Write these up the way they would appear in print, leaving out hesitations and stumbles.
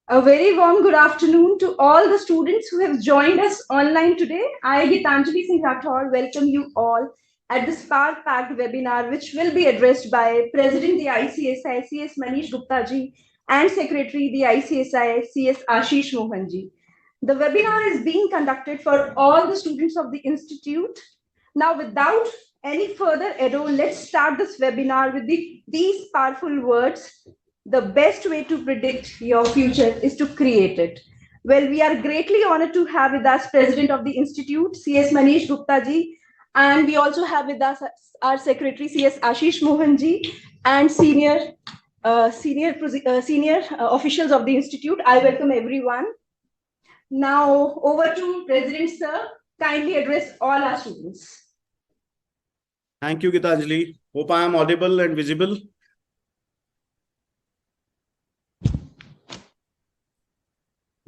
A very warm good afternoon to all the students who have joined us online today. I, Gitanjali Singh Rathod, welcome you all at this power-packed webinar, which will be addressed by President the ICSI, CS Manish Gupta ji, and Secretary the ICSI, CS Ashish Mohan ji. The webinar is being conducted for all the students of the Institute. Now, without any further ado, let's start this webinar with these powerful words. The best way to predict your future is to create it. Well, we are greatly honored to have with us President of the Institute, CS Manish Gupta ji, and we also have with us our Secretary, CS Ashish Mohan ji, and senior officials of the Institute. I welcome everyone. Now, over to President Sir. Kindly address all our students. Thank you, Gitanjali. Hope I am audible and visible.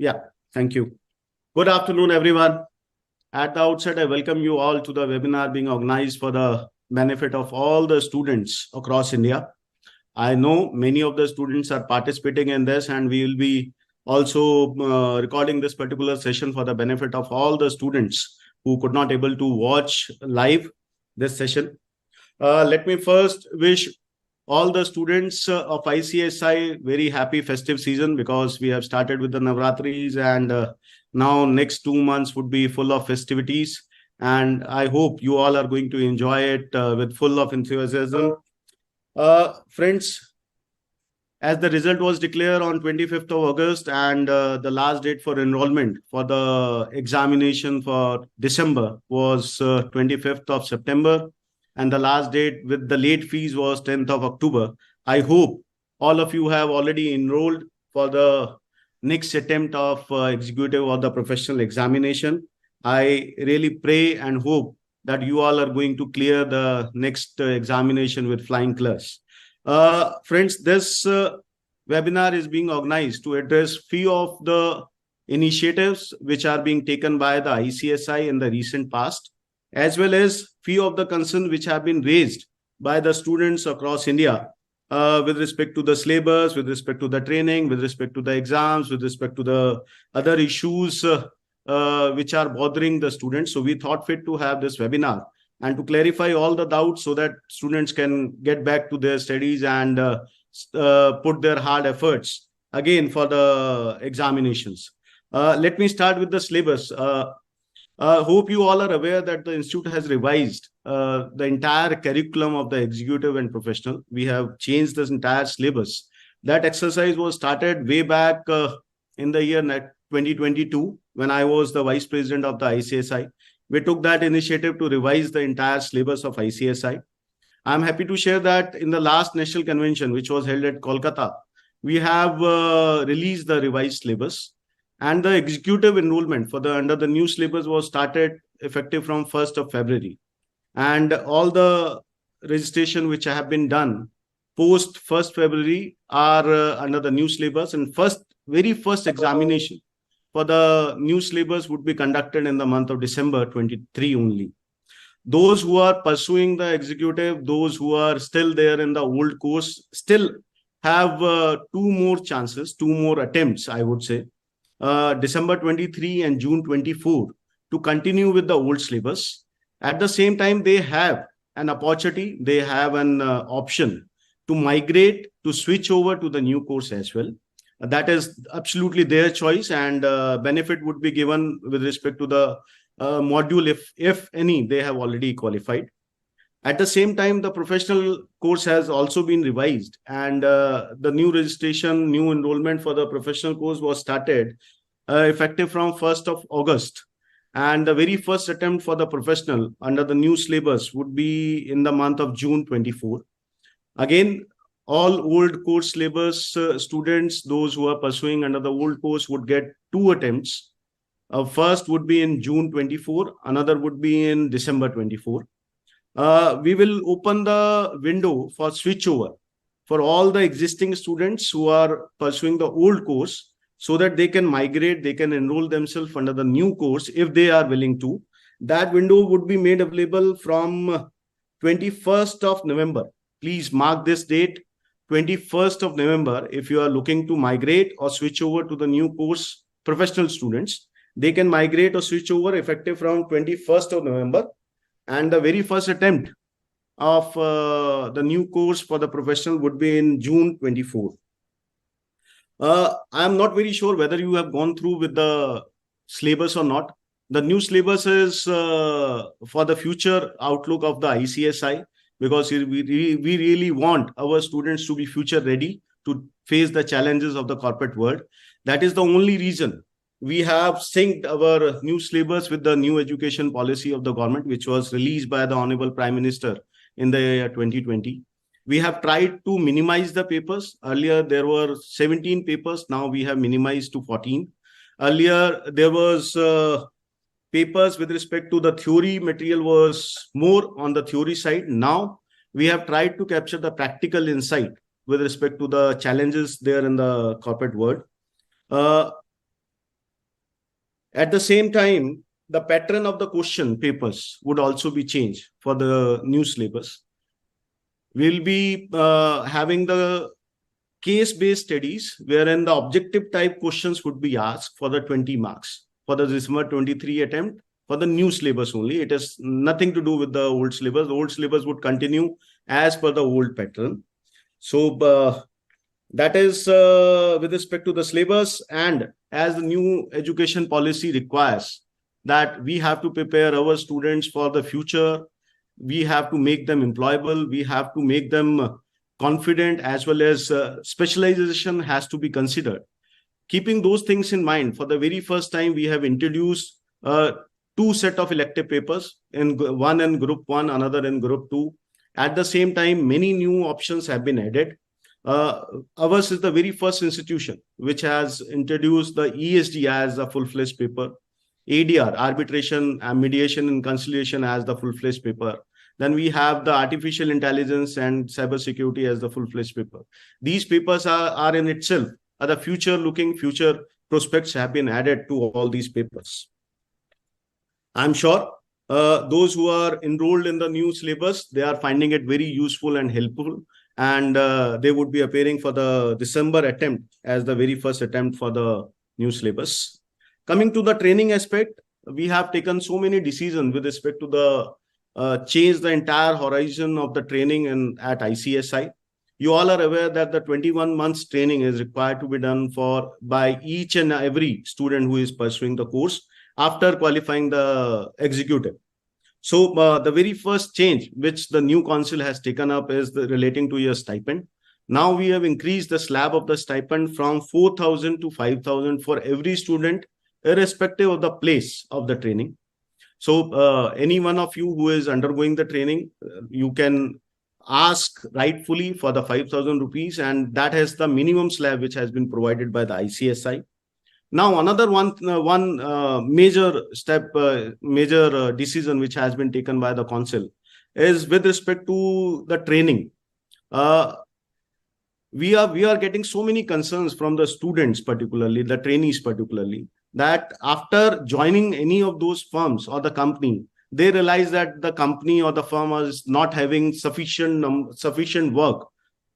Yeah, thank you. Good afternoon, everyone. At the outset, I welcome you all to the webinar being organized for the benefit of all the students across India. I know many of the students are participating in this, and we will be also recording this particular session for the benefit of all the students who could not able to watch live this session. Let me first wish all the students of ICSI very happy festive season, because we have started with the Navratris, and now next 2 months would be full of festivities. And I hope you all are going to enjoy it with full of enthusiasm. Friends, as the result was declared on 25th of August, and the last date for enrollment for the examination for December was 25th of September, and the last date with the late fees was 10th of October. I hope all of you have already enrolled for the next attempt of executive or the professional examination. I really pray and hope that you all are going to clear the next examination with flying colors. Friends, this webinar is being organized to address few of the initiatives which are being taken by the ICSI in the recent past, as well as few of the concerns which have been raised by the students across India with respect to the syllabus, with respect to the training, with respect to the exams, with respect to the other issues which are bothering the students. So we thought fit to have this webinar and to clarify all the doubts so that students can get back to their studies and put their hard efforts again for the examinations. Let me start with the syllabus. Hope you all are aware that the Institute has revised the entire curriculum of the executive and professional. We have changed this entire syllabus. That exercise was started way back in the year 2022, when I was the Vice President of the ICSI. We took that initiative to revise the entire syllabus of ICSI. I'm happy to share that in the last national convention, which was held at Kolkata, we have released the revised syllabus. And the executive enrollment for the under the new syllabus was started effective from 1st of February. And all the registration which have been done post 1st February are under the new syllabus, and very first examination for the new syllabus would be conducted in the month of December 23 only. Those who are pursuing the executive, those who are still there in the old course, still have 2 more chances, 2 more attempts, I would say. December 23 and June 24 to continue with the old syllabus. At the same time, they have an opportunity, they have an option to migrate, to switch over to the new course as well. That is absolutely their choice, and benefit would be given with respect to the module if any they have already qualified. At the same time, the professional course has also been revised, and the new registration, new enrollment for the professional course was started effective from 1st of August. And the very first attempt for the professional under the new syllabus would be in the month of June 24. Again, all old course syllabus students, those who are pursuing under the old course, would get 2 attempts. First would be in June 24, another would be in December 24. We will open the window for switchover for all the existing students who are pursuing the old course, so that they can migrate, they can enroll themselves under the new course if they are willing to. That window would be made available from 21st of November. Please mark this date. 21st of November, if you are looking to migrate or switch over to the new course, professional students, they can migrate or switch over effective from 21st of November. And the very first attempt of the new course for the professional would be in June 24. I'm not very sure whether you have gone through with the syllabus or not. The new syllabus is for the future outlook of the ICSI, because we really want our students to be future ready to face the challenges of the corporate world. That is the only reason we have synced our new syllabus with the new education policy of the government, which was released by the Honorable Prime Minister in the year 2020. We have tried to minimize the papers. Earlier, there were 17 papers. Now we have minimized to 14. Earlier, there was papers with respect to the theory material was more on the theory side. Now we have tried to capture the practical insight with respect to the challenges there in the corporate world. At the same time, the pattern of the question papers would also be changed for the new syllabus. We'll be having the case-based studies wherein the objective type questions would be asked for the 20 marks for the December 23 attempt for the new syllabus only. It has nothing to do with the old syllabus. The old syllabus would continue as per the old pattern. So that is with respect to the syllabus, and as the new education policy requires that we have to prepare our students for the future. We have to make them employable. We have to make them confident, as well as specialization has to be considered. Keeping those things in mind, for the very first time, we have introduced two set of elective papers, one in group 1, another in group 2. At the same time, many new options have been added. Ours is the very first institution which has introduced the ESD as a full-fledged paper, ADR, arbitration, mediation and conciliation as the full-fledged paper. Then we have the artificial intelligence and cybersecurity as the full-fledged paper. These papers are in itself the future-looking, future prospects have been added to all these papers. I'm sure those who are enrolled in the new syllabus, they are finding it very useful and helpful, and they would be appearing for the December attempt as the very first attempt for the new syllabus. Coming to the training aspect, we have taken so many decisions with respect to the change the entire horizon of the training at ICSI. You all are aware that the 21 months training is required to be done by each and every student who is pursuing the course after qualifying the executive. So the very first change which the new council has taken up is relating to your stipend. Now we have increased the slab of the stipend from 4,000 to 5,000 for every student, irrespective of the place of the training. So any one of you who is undergoing the training, you can ask rightfully for the 5,000 rupees, and that has the minimum slab which has been provided by the ICSI. Now, another major step, major decision which has been taken by the council is with respect to the training. We are getting so many concerns from the students, particularly the trainees, particularly, that after joining any of those firms or the company, they realize that the company or the firm is not having sufficient work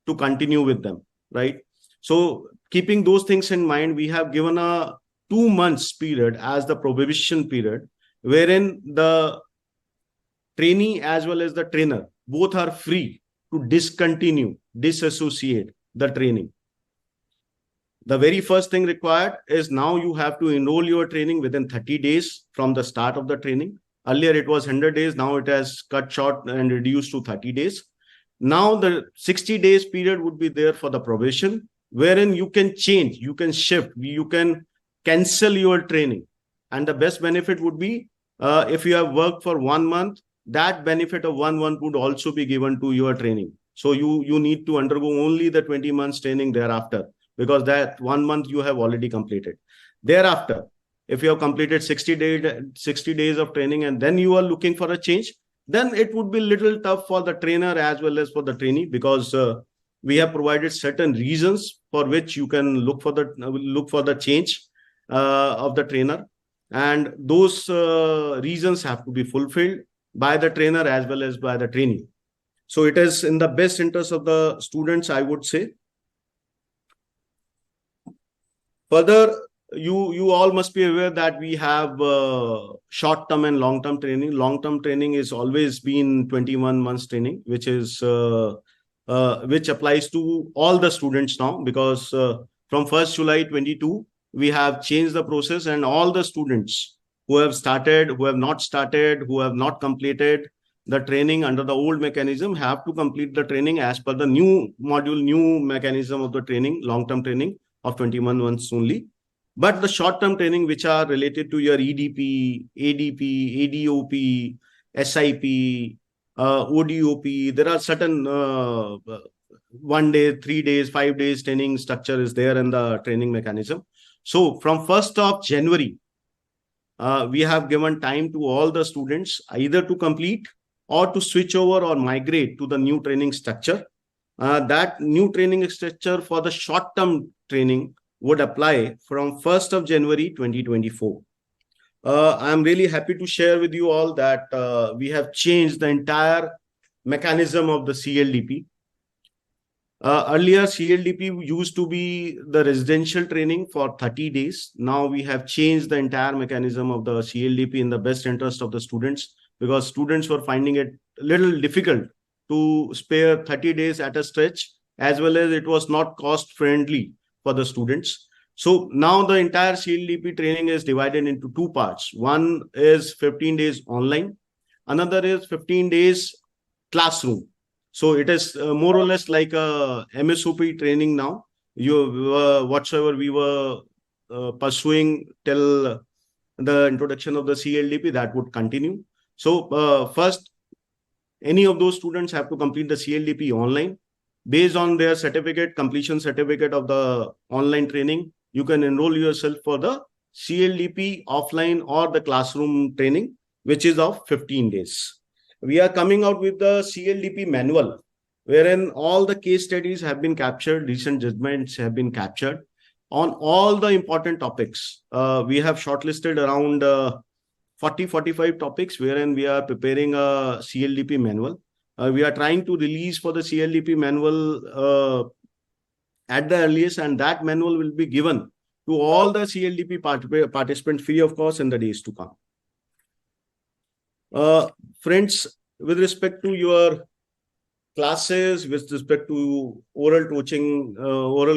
to continue with them, right? So keeping those things in mind, we have given a 2 months period as the probation period, wherein the trainee as well as the trainer both are free to disassociate the training. The very first thing required is now you have to enroll your training within 30 days from the start of the training. Earlier it was 100 days. Now it has cut short and reduced to 30 days. Now the 60 days period would be there for the probation, wherein you can change, you can shift, you can cancel your training. And the best benefit would be if you have worked for 1 month, that benefit of 1 month would also be given to your training. So you need to undergo only the 20 months training thereafter, because that 1 month you have already completed. Thereafter, if you have completed 60 days of training and then you are looking for a change, then it would be a little tough for the trainer as well as for the trainee, because we have provided certain reasons for which you can look for the change of the trainer, and those reasons have to be fulfilled by the trainer as well as by the trainee. So it is in the best interest of the students, I would say. Further, you all must be aware that we have short-term and long-term training. Long-term training is always been 21 months training, which applies to all the students now, because from 1st July 22, we have changed the process, and all the students who have started, who have not started, who have not completed the training under the old mechanism have to complete the training as per the new module, new mechanism of the training, long-term training of 21 months only. But the short-term training, which are related to your EDP, ADP, ADOP, SIP, ODOP, there are certain 1 day, 3 days, 5 days training structure is there in the training mechanism. So from 1st of January, we have given time to all the students either to complete or to switch over or migrate to the new training structure. That new training structure for the short-term training would apply from 1st of January 2024. I'm really happy to share with you all that we have changed the entire mechanism of the CLDP. Earlier, CLDP used to be the residential training for 30 days. Now we have changed the entire mechanism of the CLDP in the best interest of the students, because students were finding it a little difficult to spare 30 days at a stretch, as well as it was not cost friendly for the students. So now the entire CLDP training is divided into 2 parts. One is 15 days online. Another is 15 days classroom. So it is more or less like a MSOP training now. Whatsoever we were pursuing till the introduction of the CLDP, that would continue. So first, any of those students have to complete the CLDP online. Based on their certificate, completion certificate of the online training, you can enroll yourself for the CLDP offline or the classroom training, which is of 15 days. We are coming out with the CLDP manual, wherein all the case studies have been captured, recent judgments have been captured on all the important topics. We have shortlisted around 40-45 topics, wherein we are preparing a CLDP manual. We are trying to release for the CLDP manual at the earliest, and that manual will be given to all the CLDP participants free of cost in the days to come. Friends, with respect to your classes, with respect to oral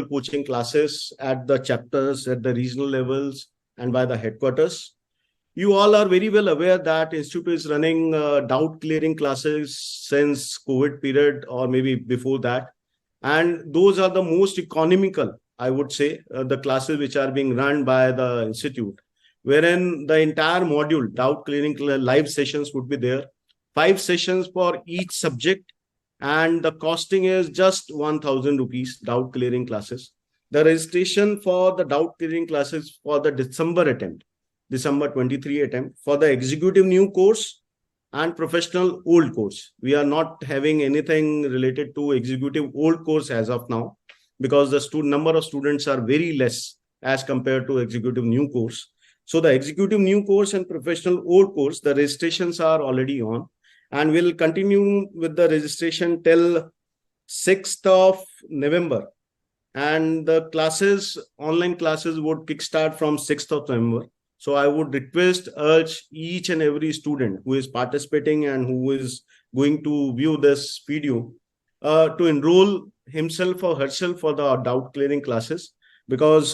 coaching classes at the chapters, at the regional levels, and by the headquarters, you all are very well aware that Institute is running doubt clearing classes since COVID period, or maybe before that. And those are the most economical, I would say, the classes which are being run by the Institute, wherein the entire module, doubt clearing live sessions would be there, 5 sessions for each subject, and the costing is just 1,000 rupees, doubt clearing classes. The registration for the doubt clearing classes for the December 23 attempt, for the executive new course and professional old course. We are not having anything related to executive old course as of now, because the number of students are very less as compared to executive new course. So the executive new course and professional old course, the registrations are already on, and we'll continue with the registration till 6th of November. And the classes, online classes, would kickstart from 6th of November. So I would urge each and every student who is participating and who is going to view this video to enroll himself or herself for the doubt clearing classes, because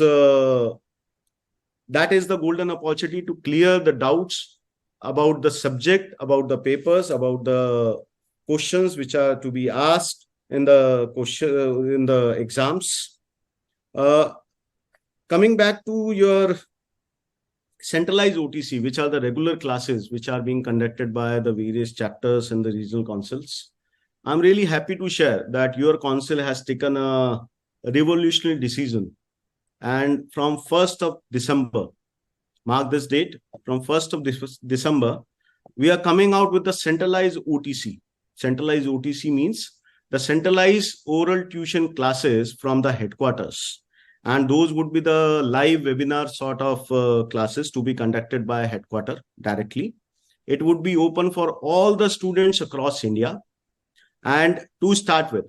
that is the golden opportunity to clear the doubts about the subject, about the papers, about the questions which are to be asked in the exams. Coming back to your centralized OTC, which are the regular classes which are being conducted by the various chapters and the regional councils, I'm really happy to share that your council has taken a revolutionary decision. And from 1st of December, mark this date, from 1st of December, we are coming out with the centralized OTC. Centralized OTC means the centralized oral tuition classes from the headquarters. And those would be the live webinar sort of classes to be conducted by headquarters directly. It would be open for all the students across India. And to start with,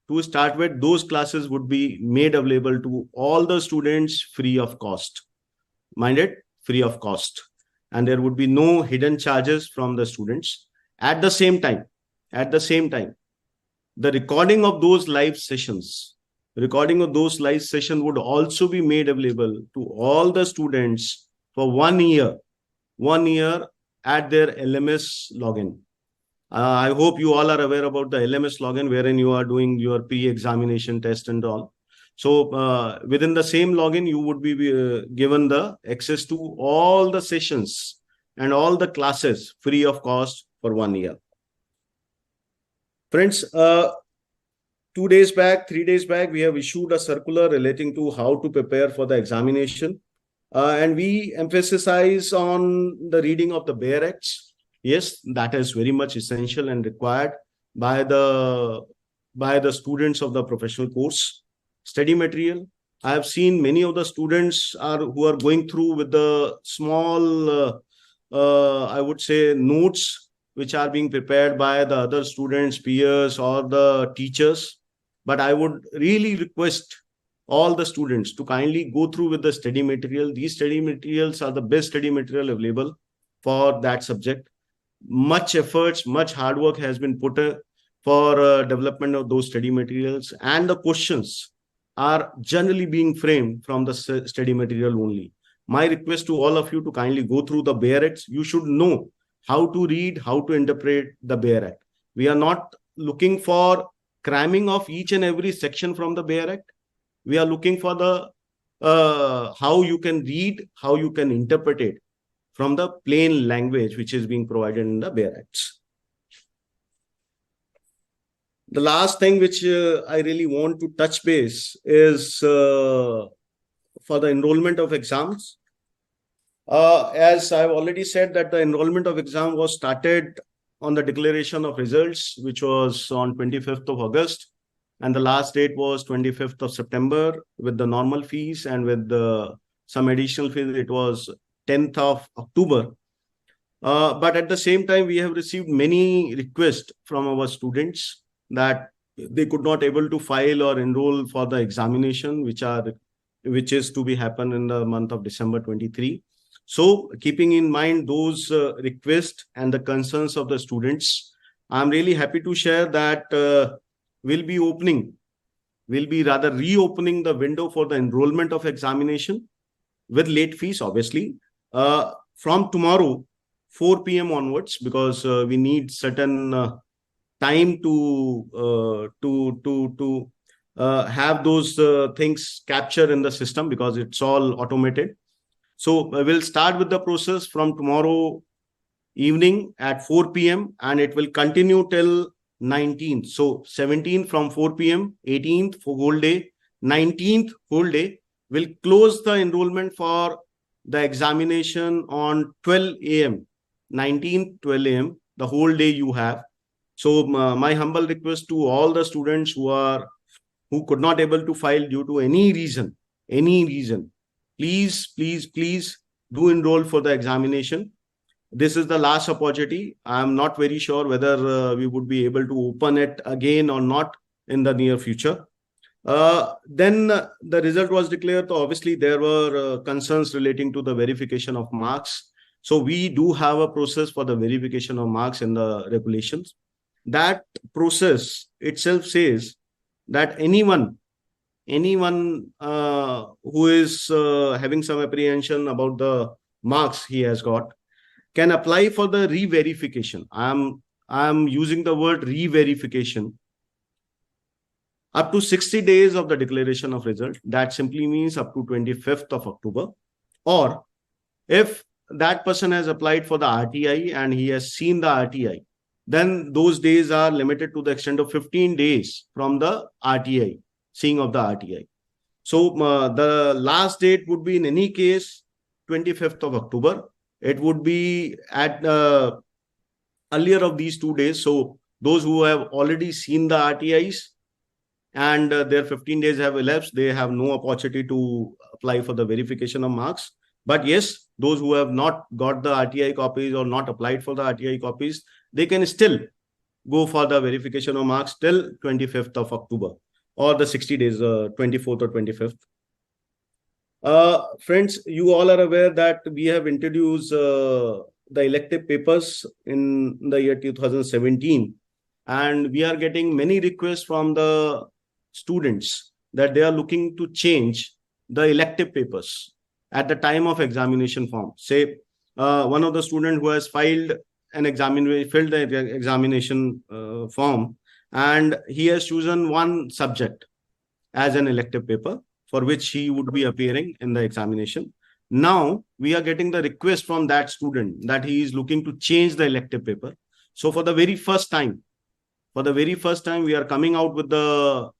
those classes would be made available to all the students free of cost. Mind it, free of cost. And there would be no hidden charges from the students. At the same time, the recording of those live sessions would also be made available to all the students for 1 year at their LMS login. I hope you all are aware about the LMS login, wherein you are doing your pre-examination test and all. So within the same login, you would be given the access to all the sessions and all the classes free of cost for 1 year. Friends, 3 days back, we have issued a circular relating to how to prepare for the examination. And we emphasize on the reading of the Bare Acts. Yes, that is very much essential and required by the students of the professional course. Study material. I have seen many of the students who are going through with the small, I would say, notes which are being prepared by the other students, peers, or the teachers. But I would really request all the students to kindly go through with the study material. These study materials are the best study material available for that subject. Much efforts, much hard work has been put for development of those study materials, and the questions are generally being framed from the study material only. My request to all of you to kindly go through the Bare Acts. You should know how to read, how to interpret the Bare Act. We are not looking for cramming of each and every section from the Bare Act. We are looking for the how you can read, how you can interpret it from the plain language which is being provided in the Bare Acts. The last thing which I really want to touch base is for the enrollment of exams. As I've already said, that the enrollment of exam was started on the declaration of results, which was on 25th of August. And the last date was 25th of September with the normal fees, and with some additional fees, it was 10th of October. But at the same time, we have received many requests from our students that they could not able to file or enroll for the examination, which is to be happen in the month of December 23. So keeping in mind those requests and the concerns of the students, I'm really happy to share that we'll be reopening the window for the enrollment of examination with late fees, obviously, from tomorrow, 4 p.m. onwards, because we need certain time to have those things captured in the system, because it's all automated. So we'll start with the process from tomorrow evening at 4 p.m. and it will continue till 19th. So 17th from 4 p.m., 18th for whole day, 19th whole day. We'll close the enrollment for the examination on 12 a.m. 19th, 12 a.m. The whole day you have. So my humble request to all the students who could not able to file due to any reason, please do enroll for the examination. This is the last opportunity. I am not very sure whether we would be able to open it again or not in the near future. Then the result was declared. So obviously, there were concerns relating to the verification of marks. So we do have a process for the verification of marks in the regulations. That process itself says that anyone who is having some apprehension about the marks he has got can apply for the re-verification. I'm using the word re-verification up to 60 days of the declaration of result. That simply means up to 25th of October. Or if that person has applied for the RTI and he has seen the RTI, then those days are limited to the extent of 15 days from the RTI, seeing of the RTI. So the last date would be in any case 25th of October. It would be at earlier of these 2 days. So those who have already seen the RTIs and their 15 days have elapsed, they have no opportunity to apply for the verification of marks. But yes, those who have not got the RTI copies or not applied for the RTI copies, they can still go for the verification of marks till 25th of October or the 60 days, 24th or 25th. Friends, you all are aware that we have introduced the elective papers in the year 2017, and we are getting many requests from the students that they are looking to change the elective papers at the time of examination form. Say, one of the student who has filled the examination form, and he has chosen one subject as an elective paper for which he would be appearing in the examination. Now we are getting the request from that student that he is looking to change the elective paper. So for the very first time, we are coming out with the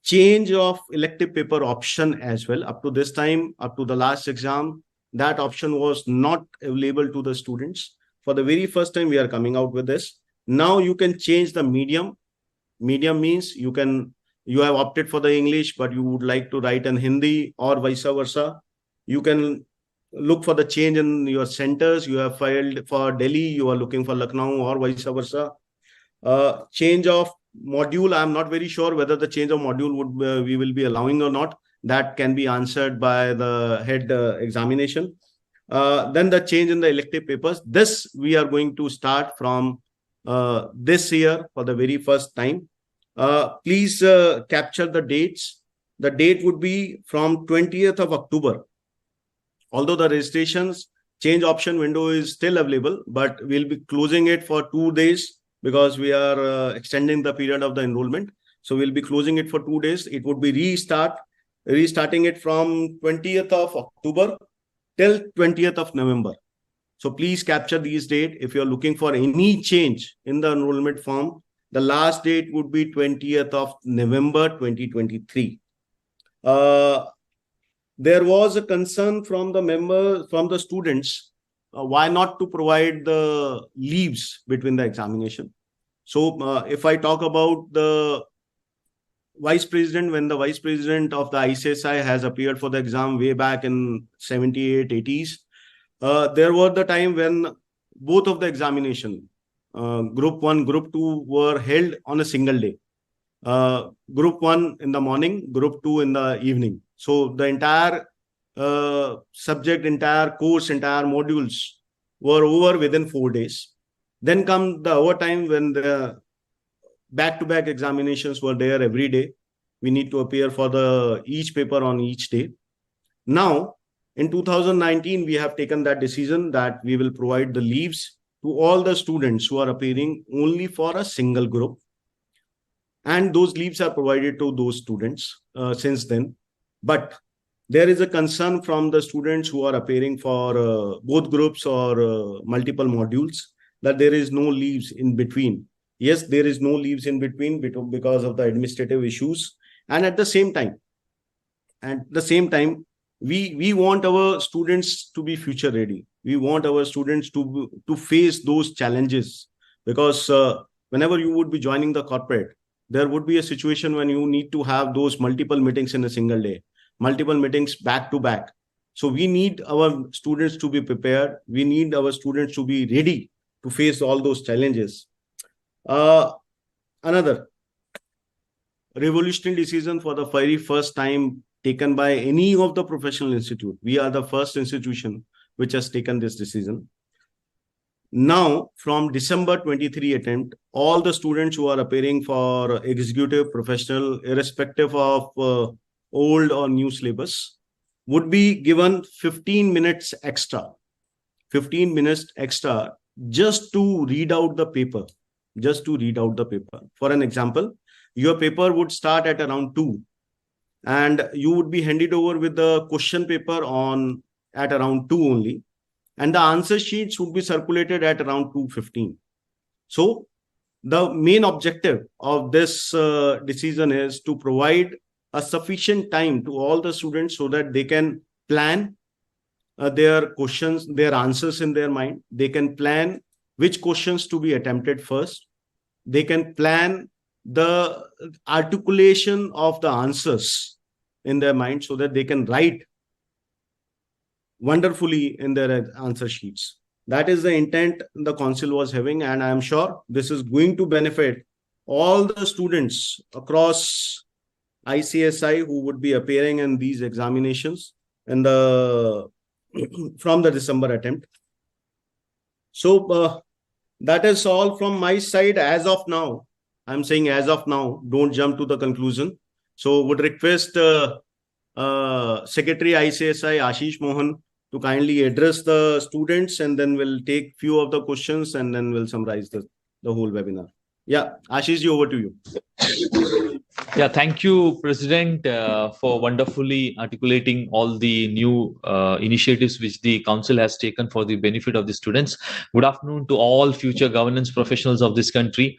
change of elective paper option as well. Up to this time, up to the last exam, that option was not available to the students. For the very first time, we are coming out with this. Now you can change the medium. Medium means you have opted for the English, but you would like to write in Hindi or vice versa. You can look for the change in your centers. You have filed for Delhi, you are looking for Lucknow or vice versa. Change of module, I'm not very sure whether the change of module we will be allowing or not. That can be answered by the head examination. Then the change in the elective papers. This we are going to start from this year for the very first time. Please capture the dates. The date would be from 20th of October. Although the registrations change option window is still available, but we'll be closing it for 2 days because we are extending the period of the enrollment. So we'll be closing it for 2 days. It would be restarting it from 20th of October till 20th of November. So please capture these dates. If you're looking for any change in the enrollment form, the last date would be 20th of November 2023. There was a concern from the students, why not to provide the leaves between the examination. So if I talk about the vice president, when the vice president of the ICSI has appeared for the exam way back in 78, 80s, there was the time when both of the examination, group 1, group 2 were held on a single day. Group 1 in the morning, group 2 in the evening. So the entire subject, entire course, entire modules were over within 4 days. Then come the overtime when the back-to-back examinations were there every day. We need to appear for each paper on each day. Now, in 2019, we have taken that decision that we will provide the leaves to all the students who are appearing only for a single group. And those leaves are provided to those students since then. But there is a concern from the students who are appearing for both groups or multiple modules that there is no leaves in between. Yes, there is no leaves in between because of the administrative issues. And at the same time, we want our students to be future ready. We want our students to face those challenges, because whenever you would be joining the corporate, there would be a situation when you need to have those multiple meetings in a single day, multiple meetings back to back. So we need our students to be prepared. We need our students to be ready to face all those challenges. Another revolutionary decision for the very first time taken by any of the professional institute. We are the first institution which has taken this decision. Now, from December 23 attempt, all the students who are appearing for executive, professional, irrespective of old or new syllabus, would be given 15 minutes extra. 15 minutes extra just to read out the paper. For an example, your paper would start at around 2, and you would be handed over with the question paper at around 2 only, and the answer sheets would be circulated at around 2:15. So the main objective of this decision is to provide a sufficient time to all the students so that they can plan their questions, their answers in their mind. They can plan which questions to be attempted first. They can plan the articulation of the answers in their mind so that they can write wonderfully in their answer sheets. That is the intent the council was having, and I am sure this is going to benefit all the students across ICSI who would be appearing in these examinations in the from the December attempt. So that is all from my side as of now. I'm saying as of now, don't jump to the conclusion. So would request Secretary ICSI Ashish Mohan to kindly address the students, and then we'll take few of the questions and then we'll summarize the whole webinar. Yeah, Ashish, over to you. Yeah, thank you, President, for wonderfully articulating all the new initiatives which the Council has taken for the benefit of the students. Good afternoon to all future governance professionals of this country.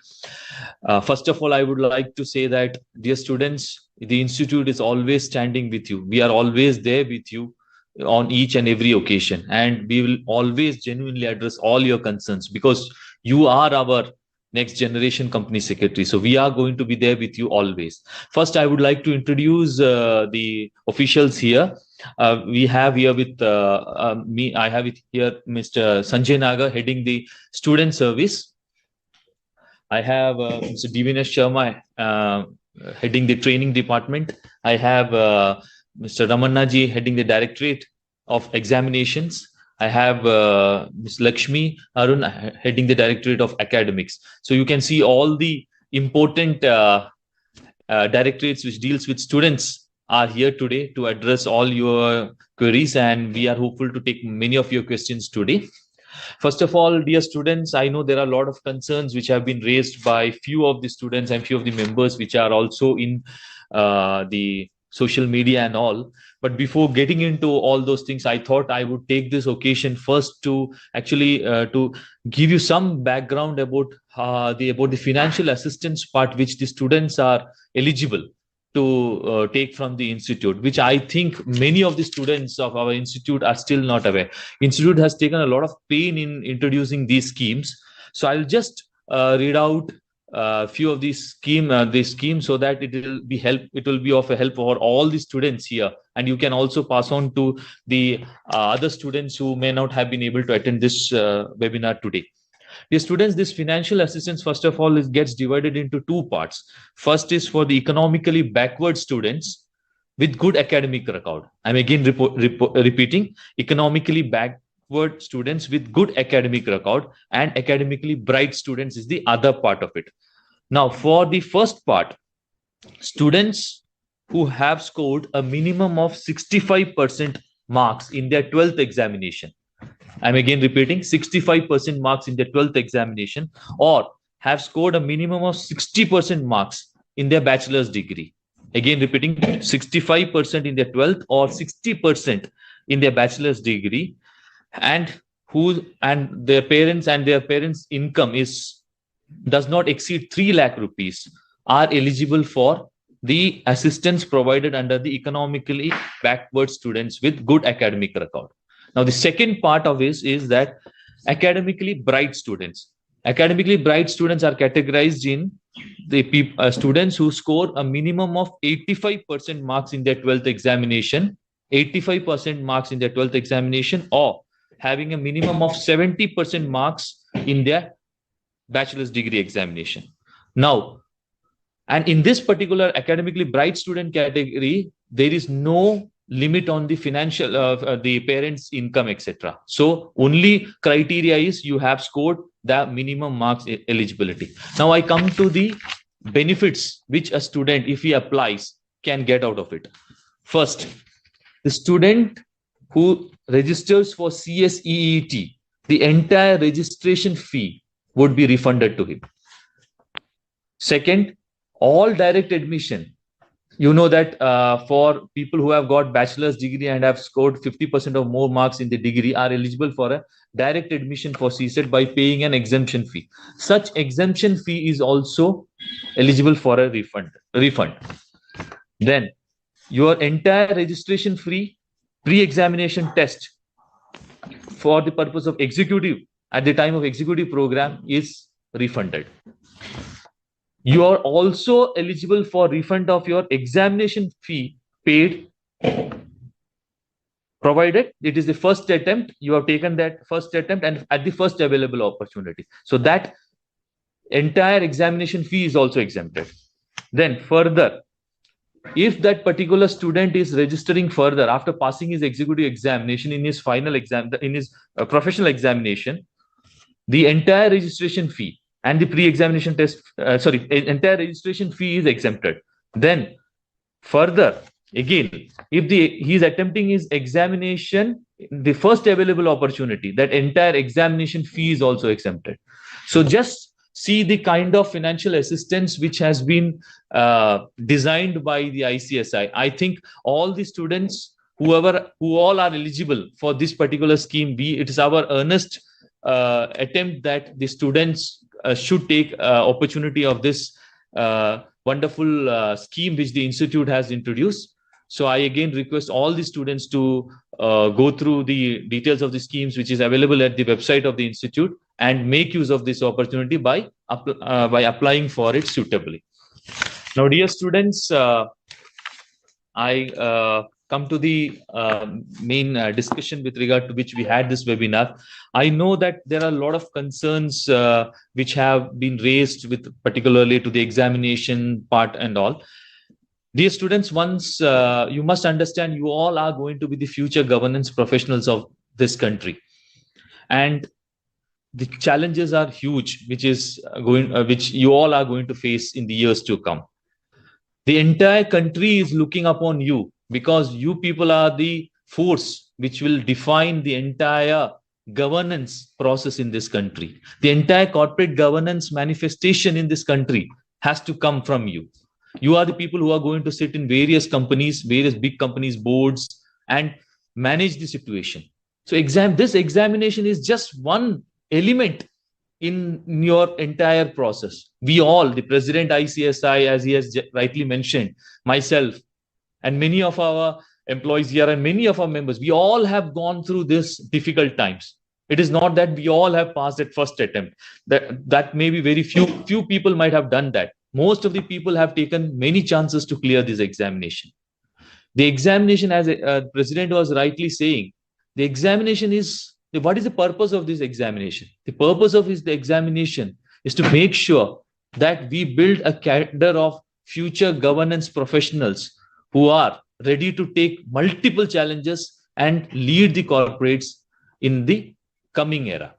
First of all, I would like to say that, dear students, the Institute is always standing with you. We are always there with you on each and every occasion, and we will always genuinely address all your concerns, because you are our next generation company secretary. So we are going to be there with you always. First, I would like to introduce the officials here. We have here with me, I have it here Mr. Sanjay Nagar, heading the student service. I have Mr. Divinesh Sharma, heading the training department. I have Mr. Ramannaji, heading the directorate of examinations. I have Ms. Lakshmi Arun, heading the Directorate of Academics. So you can see all the important directorates which deals with students are here today to address all your queries, and we are hopeful to take many of your questions today. First of all, dear students, I know there are a lot of concerns which have been raised by few of the students and few of the members which are also in the social media and all. But before getting into all those things, I thought I would take this occasion first to actually to give you some background about the financial assistance part which the students are eligible to take from the institute, which I think many of the students of our institute are still not aware. Institute has taken a lot of pain in introducing these schemes. So I'll just read out few of these schemes so that it will be of a help for all the students here, and you can also pass on to the other students who may not have been able to attend this webinar today. Dear students, this financial assistance, first of all, gets divided into two parts. First is for the economically backward students with good academic record. I'm again repeating, economically backward students with good academic record, and academically bright students is the other part of it. Now, for the first part, students who have scored a minimum of 65% marks in their 12th examination. I'm again repeating, 65% marks in their 12th examination, or have scored a minimum of 60% marks in their bachelor's degree. Again repeating, 65% in their 12th or 60% in their bachelor's degree, and their parents' income does not exceed 3 lakh rupees, are eligible for the assistance provided under the economically backward students with good academic record. Now, the second part of this is that academically bright students. Academically bright students are categorized in the students who score a minimum of 85% marks in their 12th examination, 85% marks in their 12th examination, or having a minimum of 70% marks in their bachelor's degree examination. Now, and in this particular academically bright student category, there is no limit on the financial the parents' income, etc. So only criteria is you have scored the minimum marks eligibility. Now I come to the benefits which a student, if he applies, can get out of it. First, the student who registers for CSEET, the entire registration fee would be refunded to him. Second, all direct admission. You know that for people who have got bachelor's degree and have scored 50% or more marks in the degree are eligible for a direct admission for CSET by paying an exemption fee. Such exemption fee is also eligible for a refund. Then your entire registration fee pre-examination test for the purpose of executive at the time of executive program is refunded. You are also eligible for refund of your examination fee paid provided it is the first attempt, you have taken that first attempt and at the first available opportunity. So that entire examination fee is also exempted. Then further, if that particular student is registering further after passing his executive examination in his final exam, in his professional examination, the entire registration fee and the pre-examination test, entire registration fee is exempted. Then further, again, if he is attempting his examination, the first available opportunity, that entire examination fee is also exempted. So just see the kind of financial assistance which has been designed by the ICSI. I think all the students, who all are eligible for this particular scheme, it is our earnest attempt that the students should take opportunity of this wonderful scheme which the institute has introduced. So I again request all the students to go through the details of the schemes which is available at the website of the institute and make use of this opportunity by applying for it suitably. Now, dear students, I come to the main discussion with regard to which we had this webinar. I know that there are a lot of concerns which have been raised with particularly to the examination part and all. Dear students, once you must understand, you all are going to be the future governance professionals of this country, and the challenges are huge, which you all are going to face in the years to come. The entire country is looking upon you, because you people are the force which will define the entire governance process in this country. The entire corporate governance manifestation in this country has to come from you. You are the people who are going to sit in various companies, various big companies, boards, and manage the situation. So this examination is just one element in your entire process. We all, the President ICSI, as he has rightly mentioned, myself, and many of our employees here and many of our members, we all have gone through this difficult times. It is not that we all have passed at first attempt. That may be very few people might have done that. Most of the people have taken many chances to clear this examination. The examination, as President was rightly saying, the examination is, what is the purpose of this examination? The purpose of the examination is to make sure that we build a cadre of future governance professionals who are ready to take multiple challenges and lead the corporates in the coming era.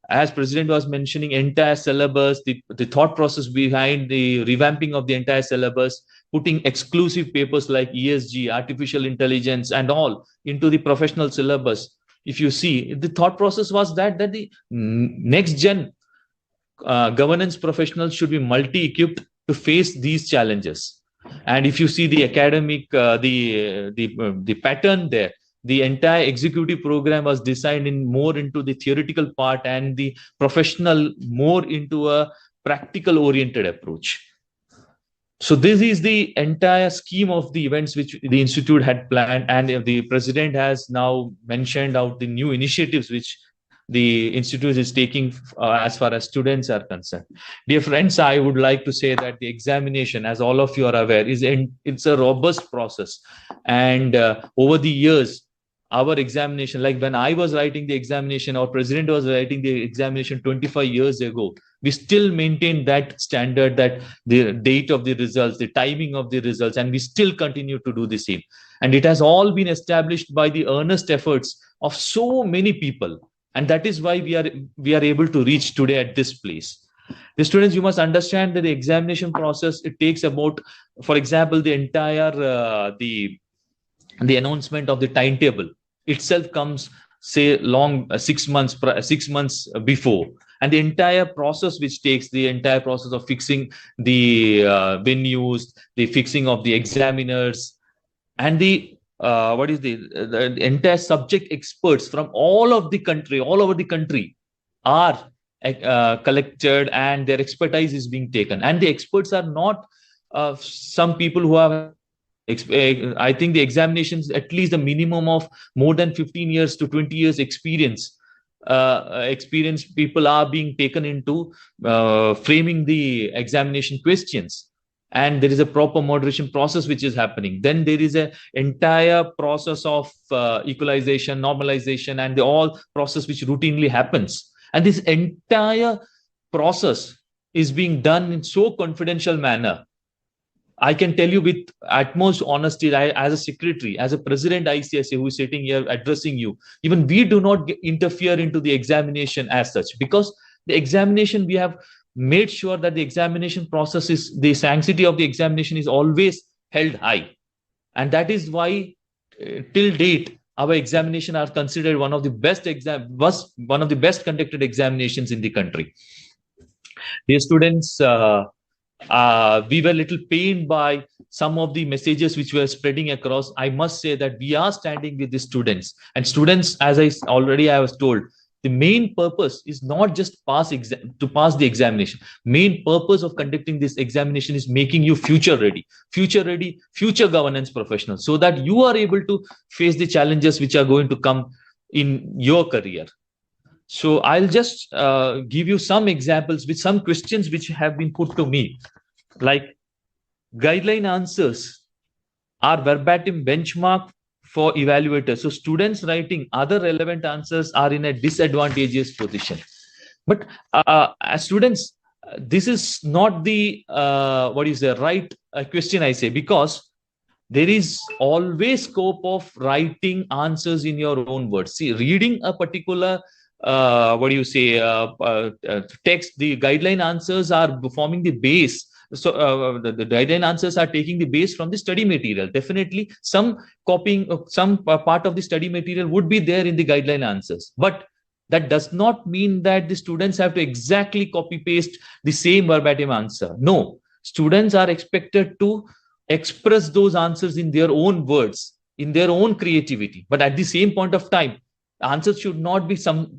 As President was mentioning, entire syllabus, the thought process behind the revamping of the entire syllabus, putting exclusive papers like ESG, artificial intelligence, and all into the professional syllabus. If you see, the thought process was that the next gen governance professionals should be multi-equipped to face these challenges. And if you see the academic, the pattern there, the entire executive program was designed more into the theoretical part, and the professional more into a practical oriented approach. So this is the entire scheme of the events which the institute had planned, and the President has now mentioned out the new initiatives which the institute is taking as far as students are concerned. Dear friends, I would like to say that the examination, as all of you are aware, it's a robust process, and over the years, our examination, like when I was writing the examination, our President was writing the examination 25 years ago, we still maintain that standard, that the date of the results, the timing of the results, and we still continue to do the same. And it has all been established by the earnest efforts of so many people. And that is why we are able to reach today at this place. The students, you must understand that the examination process, it takes about, for example, the entire, the announcement of the timetable itself comes, say, long 6 months before, and the entire process which takes the entire process of fixing the venues, the fixing of the examiners, and the entire subject experts from all over the country are collected, and their expertise is being taken. And the experts are not some people who have, I think the examinations, at least a minimum of more than 15 years to 20 years experience. People are being taken into framing the examination questions. and there is a proper moderation process which is happening. Then there is an entire process of equalization, normalization, and the all process which routinely happens. And this entire process is being done in so confidential manner. I can tell you with utmost honesty, as a secretary, as a president ICSI who is sitting here addressing you, even we do not interfere into the examination as such, because the examination, we have made sure that the examination process is, the sanctity of the examination is always held high. And that is why till date, our examination are considered one of the best conducted examinations in the country. Dear students, we were a little pained by some of the messages which were spreading across. I must say that we are standing with the students, and students, as I was told, the main purpose is not just to pass the examination. Main purpose of conducting this examination is making you future ready, future governance professional, so that you are able to face the challenges which are going to come in your career. So I'll just give you some examples with some questions which have been put to me, like guideline answers are verbatim benchmark for evaluators. So students writing other relevant answers are in a disadvantageous position. But as students, this is not the right question, I say, because there is always scope of writing answers in your own words. See, reading a particular text, the guideline answers are forming the base. So the guideline answers are taking the base from the study material. Definitely some copying, some part of the study material would be there in the guideline answers. But that does not mean that the students have to exactly copy paste the same verbatim answer. No, students are expected to express those answers in their own words, in their own creativity. But at the same point of time, answers should not be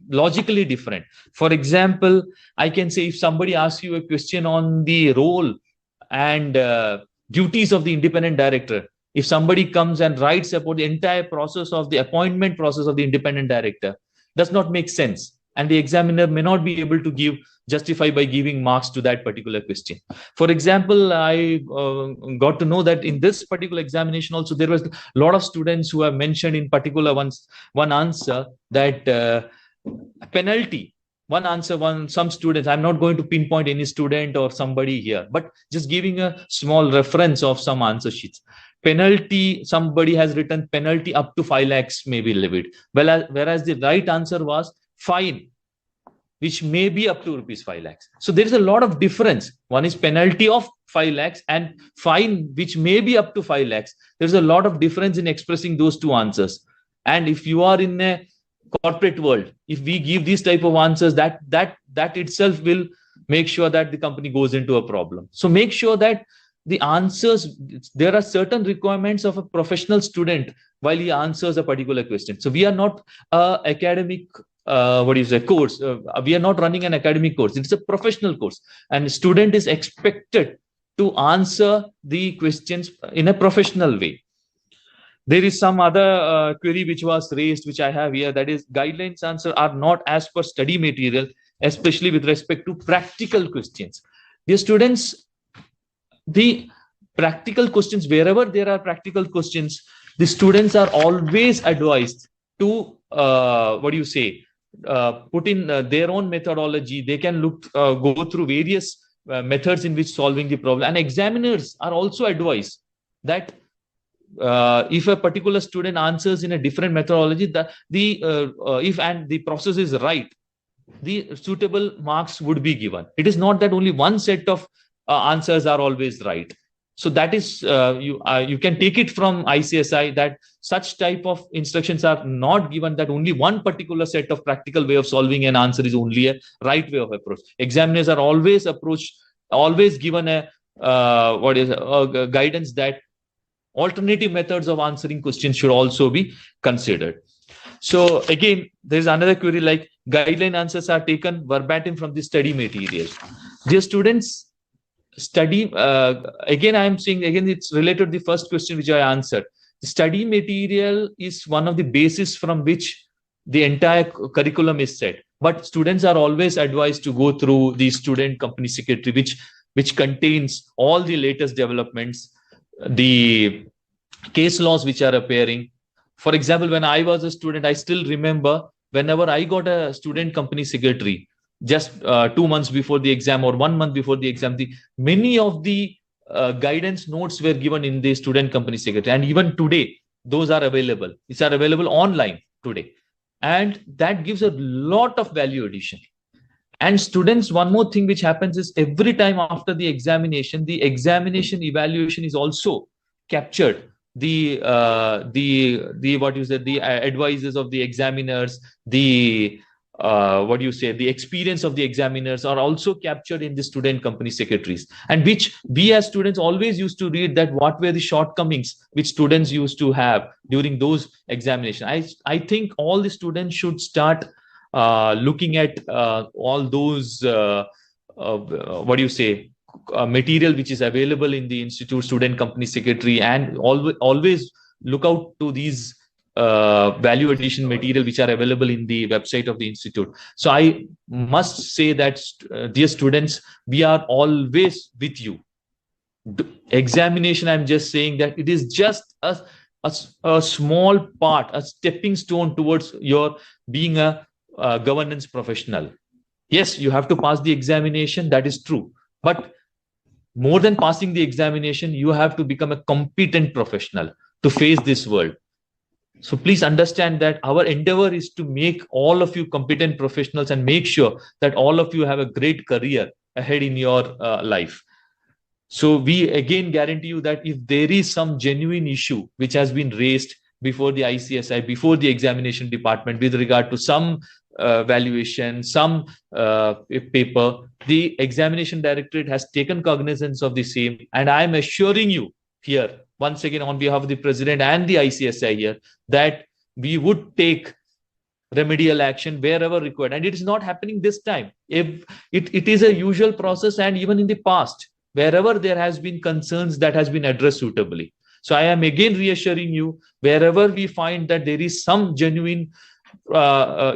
logically different. For example, I can say if somebody asks you a question on the role and duties of the independent director, if somebody comes and writes about the entire process of the appointment process of the independent director, does not make sense. And the examiner may not be able to justify by giving marks to that particular question. For example, I got to know that in this particular examination also, there was a lot of students who have mentioned in particular one answer that penalty. Some students, I'm not going to pinpoint any student or somebody here, but just giving a small reference of some answer sheets. Penalty, somebody has written penalty up to 5 lakhs may be levied. Whereas the right answer was fine, which may be up to rupees 5 lakhs. So there is a lot of difference. One is penalty of 5 lakhs and fine, which may be up to 5 lakhs. There's a lot of difference in expressing those two answers. And if you are in a corporate world, if we give these type of answers, that itself will make sure that the company goes into a problem. So make sure that the answers, there are certain requirements of a professional student while he answers a particular question. So we are not academic course. We are not running an academic course. It's a professional course, and student is expected to answer the questions in a professional way. There is some other query which was raised, which I have here, that is guidelines answer are not as per study material, especially with respect to practical questions. Dear students, the practical questions, wherever there are practical questions, the students are always advised to put in their own methodology. They can go through various methods in which solving the problem. And examiners are also advised that if a particular student answers in a different methodology, if the process is right, the suitable marks would be given. It is not that only one set of answers are always right. So that is, you can take it from ICSI that such type of instructions are not given, that only one particular set of practical way of solving an answer is only a right way of approach. Examiners are always given a guidance that alternative methods of answering questions should also be considered. So again, there is another query like guideline answers are taken verbatim from the study material. Dear students, study, again, I am saying, again, it's related to the first question which I answered. The study material is one of the bases from which the entire curriculum is set. But students are always advised to go through the student company secretary, which which contains all the latest developments, the case laws which are appearing. For example, when I was a student, I still remember whenever I got a student company secretary, just 2 months before the exam or 1 month before the exam, many of the guidance notes were given in the student company secretary. And even today, those are available. These are available online today. And that gives a lot of value addition. And students, one more thing which happens is every time after the examination evaluation is also captured. The what you said, the advices of the examiners, the the experience of the examiners are also captured in the student company secretaries, and which we as students always used to read that what were the shortcomings which students used to have during those examinations. I think all the students should start looking at all those material which is available in the institute student company secretary, and always look out to these value addition material which are available in the website of the institute. So I must say that dear students, we are always with you. Examination, I'm just saying that it is just a small part, a stepping stone towards your being a governance professional. Yes, you have to pass the examination, that is true, but more than passing the examination, you have to become a competent professional to face this world. So please understand that our endeavor is to make all of you competent professionals and make sure that all of you have a great career ahead in your life. So we again guarantee you that if there is some genuine issue which has been raised before the ICSI, before the examination department with regard to some valuation, some paper, the examination directorate has taken cognizance of the same. And I am assuring you here, once again, on behalf of the president and the ICSI here, that we would take remedial action wherever required. And it is not happening this time. If it is a usual process, and even in the past, wherever there has been concerns, that has been addressed suitably. So I am again reassuring you, wherever we find that there is some genuine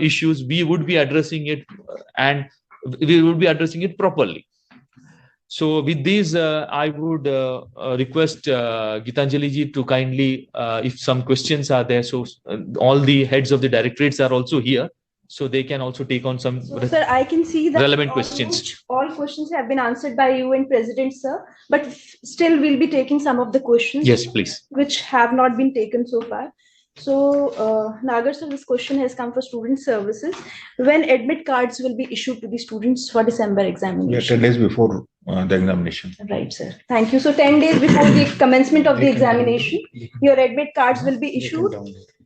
issues, we would be addressing it, and we would be addressing it properly. So with these, I would request Gitanjali ji to kindly, if some questions are there, so all the heads of the directorates are also here, so they can also take on some sir, I can see that relevant questions. All questions have been answered by you and President, sir, but still we'll be taking some of the questions. Yes, please. Which have not been taken so far. So, Nagar sir, this question has come for student services. When admit cards will be issued to the students for December examination? Yeah, 10 days before the examination. Right, sir. Thank you. So 10 days before the commencement of the examination, your admit cards will be issued.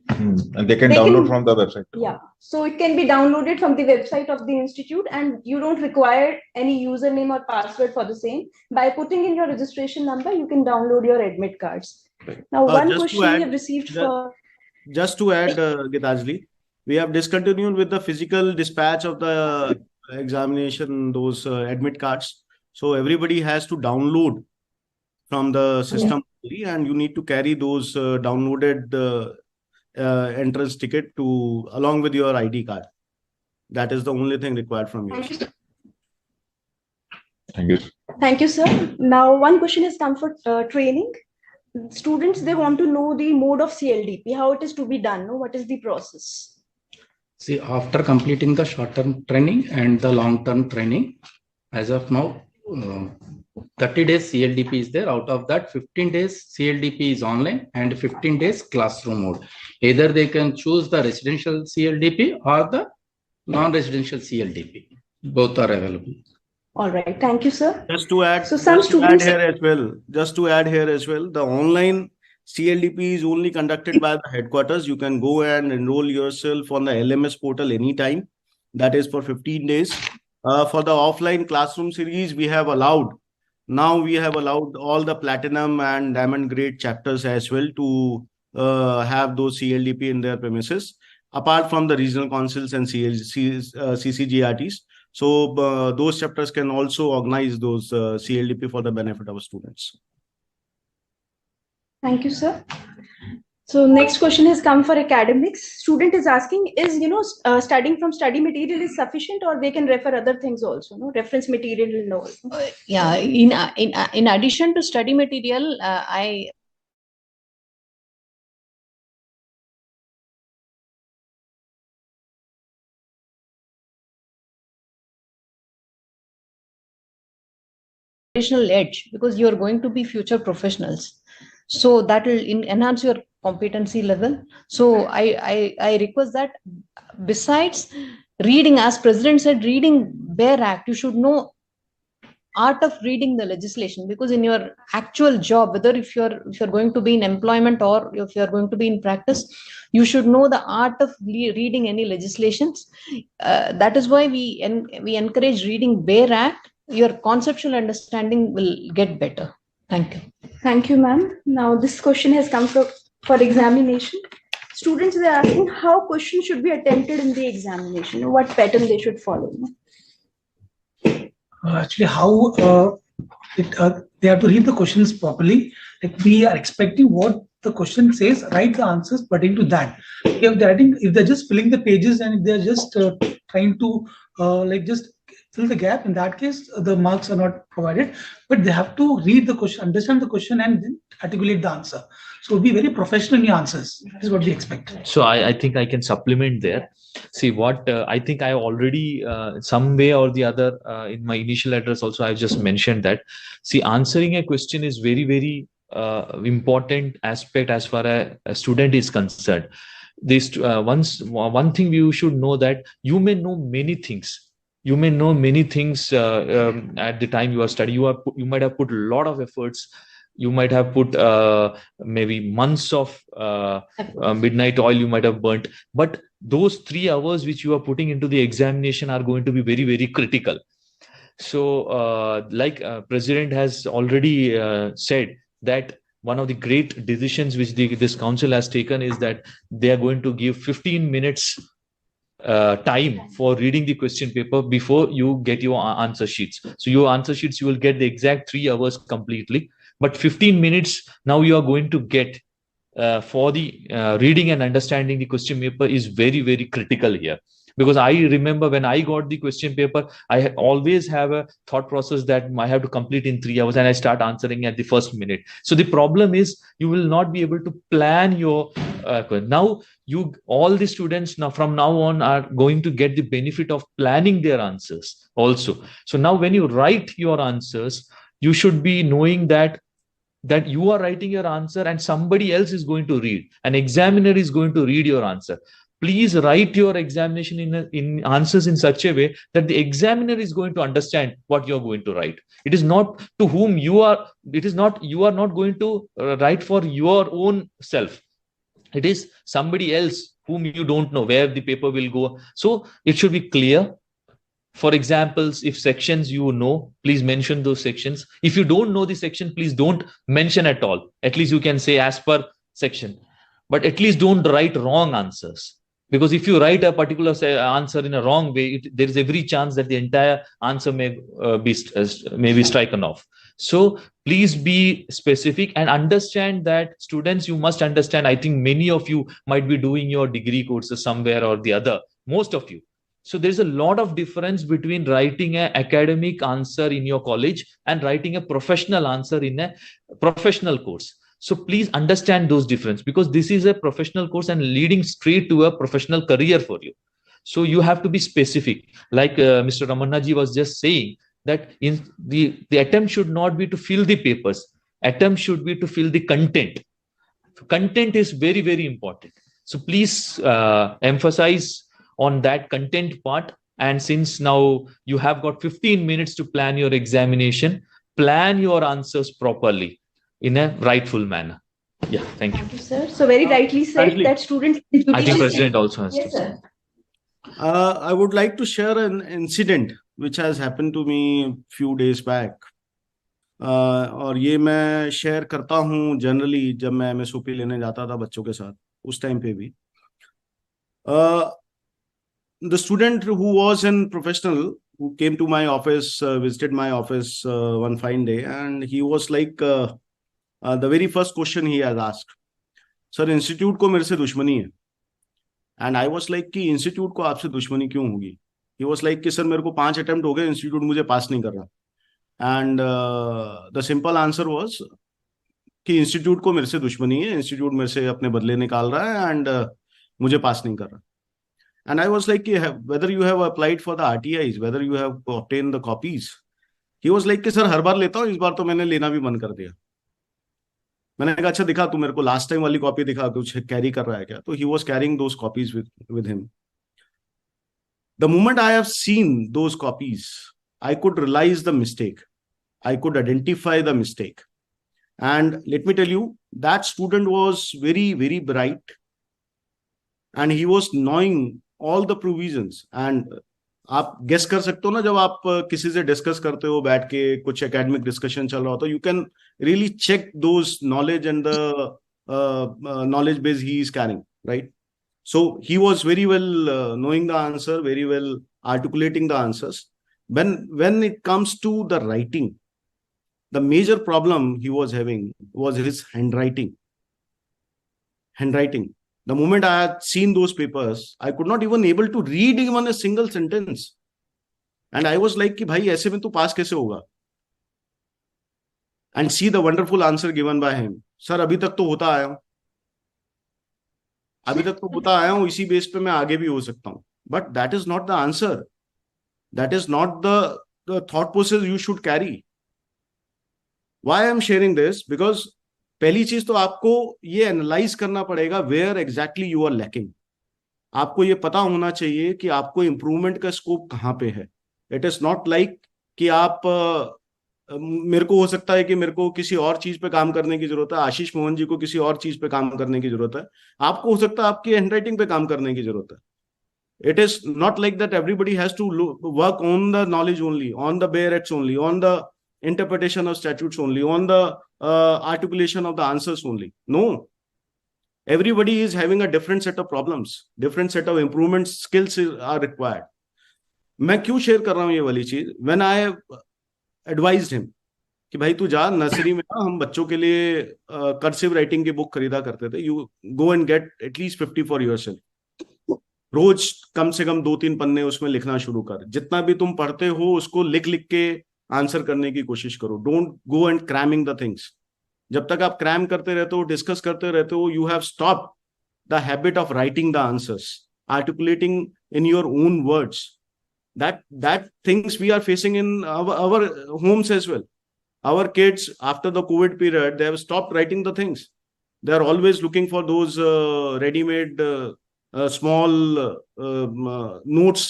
And they can download from the website. Yeah. So it can be downloaded from the website of the institute, and you don't require any username or password for the same. By putting in your registration number, you can download your admit cards. Now, one question we have received for... Just to add, Gitanjali, we have discontinued with the physical dispatch of the examination, those admit cards. So everybody has to download from the system, and you need to carry those downloaded entrance ticket along with your ID card. That is the only thing required from you. Thank you. Thank you, sir. Now, one question has come for training. Students, they want to know the mode of CLDP, how it is to be done. No? What is the process? See, after completing the short-term training and the long-term training, as of now, 30 days CLDP is there. Out of that, 15 days CLDP is online and 15 days classroom mode. Either they can choose the residential CLDP or the non-residential CLDP. Both are available. All right. Thank you, sir. Just to add, so some students here as well, the online CLDP is only conducted by the headquarters. You can go and enroll yourself on the LMS portal anytime. That is for 15 days. For the offline classroom series, we have allowed all the platinum and diamond grade chapters as well to have those CLDP in their premises, apart from the regional councils and CCGRTs. So those chapters can also organize those CLDP for the benefit of students. Thank you, sir. So next question has come for academics. Student is asking, is studying from study material is sufficient, or they can refer other things also, no reference material and all. Yeah, in addition to study material, I additional edge because you are going to be future professionals, so that will enhance your competency level. So I request that besides reading, as president said, reading bare act, you should know art of reading the legislation, because in your actual job, whether if you're going to be in employment or if you're going to be in practice, you should know the art of reading any legislations. That is why we encourage reading bare act. Your conceptual understanding will get better. Thank you. Thank you, ma'am. Now this question has come for examination. Students are asking how questions should be attempted in the examination, what pattern they should follow. Actually, how they have to read the questions properly. Like, we are expecting what the question says, write the answers pertaining to that. If they're just filling the pages and if they're just trying to just fill the gap, in that case the marks are not provided. But they have to read the question, understand the question, and then articulate the answer. So be very professional in your answers. That is what we expect. So I think I can supplement there. See, what I think I already some way or the other in my initial address also I've just mentioned that, see, answering a question is very, very important aspect as far as a student is concerned. This one thing you should know, that you may know many things. You may know many things at the time you are studying. You might have put a lot of efforts. You might have put maybe months of midnight oil you might have burnt. But those 3 hours which you are putting into the examination are going to be very, very critical. So like President has already said, that one of the great decisions which this council has taken is that they are going to give 15 minutes time for reading the question paper before you get your answer sheets. So your answer sheets, you will get the exact 3 hours completely. But 15 minutes now you are going to get for the reading and understanding the question paper is very, very critical here. Because I remember when I got the question paper, I always have a thought process that I have to complete in 3 hours, and I start answering at the first minute. So the problem is you will not be able to plan your now all the students now from now on are going to get the benefit of planning their answers also. So now when you write your answers, you should be knowing that you are writing your answer and somebody else is going to read. An examiner is going to read your answer. Please write your examination in answers in such a way that the examiner is going to understand what you're going to write. It is not to whom you are, you are not going to write for your own self. It is somebody else whom you don't know where the paper will go. So it should be clear. For examples, if sections you know, please mention those sections. If you don't know the section, please don't mention at all. At least you can say as per section. But at least don't write wrong answers. Because if you write a particular answer in a wrong way, there is every chance that the entire answer may be stricken off. So please be specific and understand that, students, you must understand, I think many of you might be doing your degree courses somewhere or the other, most of you. So there's a lot of difference between writing an academic answer in your college and writing a professional answer in a professional course. So please understand those differences, because this is a professional course and leading straight to a professional career for you. So you have to be specific. Like Mr. Ramannaji was just saying, that in the attempt should not be to fill the papers. Attempt should be to fill the content. Content is very, very important. So please emphasize on that content part. And since now you have got 15 minutes to plan your examination, plan your answers properly in a rightful manner. Yeah, thank you. Thank you, sir. So very rightly said that students. I think President also has yes, to sir. say. I would like to share an incident which has happened to me a few days back. और ये मैं share करता हूँ generally जब मैं MSOP लेने जाता था बच्चों के साथ, उस टाइम पे भी. The student who was in professional, who came to my office, visited my office one fine day, and he was like, the very first question he has asked, sir institute को मेरे से दुश्मनी है। And I was like कि institute को आपसे दुश्मनी क्यों होगी? ही वॉज लाइक कि सर मेरे को 5 अटेम्प्ट हो गए, इंस्टीट्यूट मुझे पास नहीं कर रहा। And the simple answer was कि इंस्टीट्यूट को मेरे से दुश्मनी है, इंस्टीट्यूट मेरे से अपने बदले निकाल रहा है एंड मुझे पास नहीं कर रहा। And I was like, whether you have applied for the RTIs, whether you have obtained the copies. He was like कि सर हर बार लेता हूँ, इस बार तो मैंने लेना भी बंद कर दिया। मैंने कहा अच्छा दिखा, तू मेरे को लास्ट टाइम वाली कॉपी दिखा, कुछ कैरी कर रहा है क्या? तो he was carrying those copies with him. The moment I have seen those copies, I could realize the mistake. I could identify the mistake. And let me tell you, that student was very, very bright. And he was knowing all the provisions. And आप guess कर सकते हो ना, जब आप किसी से discuss करते हो बैठ के, कुछ एकेडमिक डिस्कशन चल रहा हो, तो you can really check those knowledge and the knowledge base he is carrying, right? So he was very well knowing the answer, very well articulating the answers. When it comes to the writing, the major problem he was having was his handwriting. The moment I had seen those papers, I could not even able to read even a single sentence. And I was like कि भाई ऐसे में तू पास कैसे होगा? And see the wonderful answer given by him. Sir अभी तक तो होता आया हूँ, इसी बेस पे मैं आगे भी हो सकता हूँ। But that is not the answer. That is not the thought process you should carry. Why I am sharing this? Because पहली चीज तो आपको ये एनालाइज करना पड़ेगा where exactly you are lacking. आपको ये पता होना चाहिए कि आपको इंप्रूवमेंट का स्कोप कहाँ पे है। इट इज नॉट लाइक कि आप मेरे को हो सकता है कि मेरे को किसी और चीज पे काम करने की जरूरत है, आशीष मोहन जी को किसी और चीज पे काम करने की जरूरत है, आपको हो सकता है आपकी हैंडराइटिंग पे काम करने की जरूरत है। It is not like that everybody has to work on the knowledge only, on the bare acts only, on the interpretation of statutes only, on the articulation of the answers only. No, everybody is having a different set of problems, different set of improvement skills are required. मैं क्यों share कर रहा हूं ये वाली चीज? When I advised him कि भाई तू जा नर्सरी में, हम बच्चों के लिए कर्सिव राइटिंग की बुक खरीदा करते थे, you go and get at least 50 for yourself. रोज कम से कम 2-3 पन्ने उसमें लिखना शुरू कर, जितना भी तुम पढ़ते हो उसको लिख लिख के आंसर करने की कोशिश करो। Don't go and cramming the things. जब तक आप क्रैम करते रहते हो, डिस्कस करते रहते हो, you have stop the habit of writing the answers, articulating in your own words. that things we are facing in our homes as well. Our kids after the COVID period, they have stopped writing the things. They are always looking for those ready-made small notes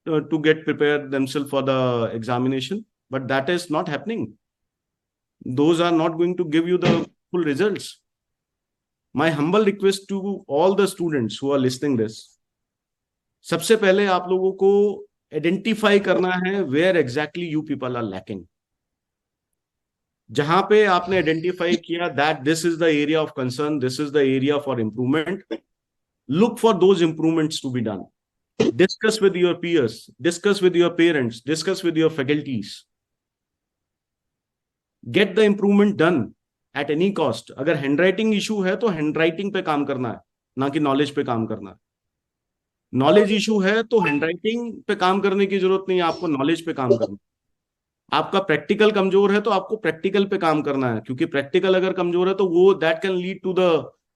to get prepared themselves for the examination. But that is not happening. Those are not going to give you the full results. My humble request to all the students who are listening this, सबसे पहले आप लोगों को identify करना है where exactly you people are lacking. जहां पे आपने आइडेंटिफाई किया that this is the area of concern, this is the area for improvement, look for those improvements to be done. Discuss with your peers, discuss with your parents, discuss with your faculties. Get the improvement done at any cost. अगर handwriting issue है तो handwriting पे काम करना है, ना कि knowledge पे काम करना है। नॉलेज इशू है तो हैंडराइटिंग पे काम करने की जरूरत नहीं है, आपको नॉलेज पे काम करना है। आपका प्रैक्टिकल कमजोर है तो आपको प्रैक्टिकल पे काम करना है, क्योंकि प्रैक्टिकल अगर कमजोर है तो वो that can lead to the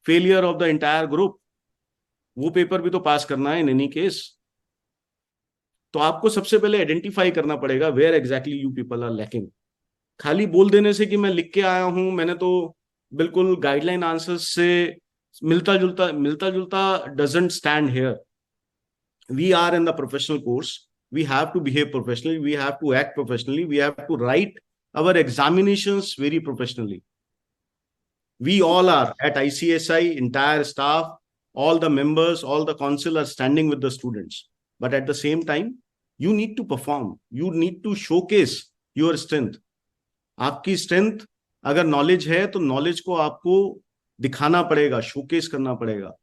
failure of the entire group. वो पेपर भी तो पास करना है इन एनी केस। तो आपको सबसे पहले आइडेंटिफाई करना पड़ेगा where exactly you people are lacking. खाली बोल देने से कि मैं लिख के आया हूं, मैंने तो बिल्कुल गाइडलाइन आंसर्स से मिलता जुलता doesn't stand here. We are in the professional course, we have to behave professionally, we have to act professionally, we have to write our examinations very professionally. We all are at ICSI, entire staff, all the members, all the council are standing with the students. But at the same time, you need to perform, you need to showcase your strength. आपकी strength अगर knowledge है तो knowledge को आपको दिखाना पड़ेगा, showcase करना पड़ेगा।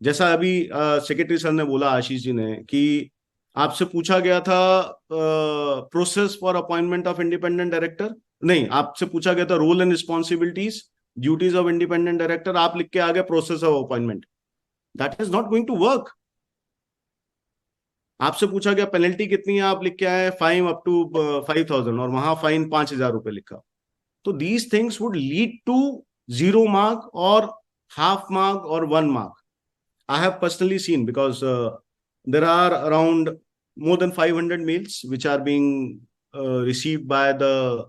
जैसा अभी सेक्रेटरी सर ने बोला, आशीष जी ने, कि आपसे पूछा गया था process for appointment of independent director, नहीं, आपसे पूछा गया था role and responsibilities duties of independent director, आप लिख के आ गए process of appointment. That is not going to work. आपसे पूछा गया पेनल्टी कितनी है, आप लिख के आए फाइन अप टू 5,000 और वहां फाइन 5,000 रुपए लिखा. तो these things would lead to 0 mark or half mark or 1 mark. I have personally seen, because there are around more than 500 mails which are being received by the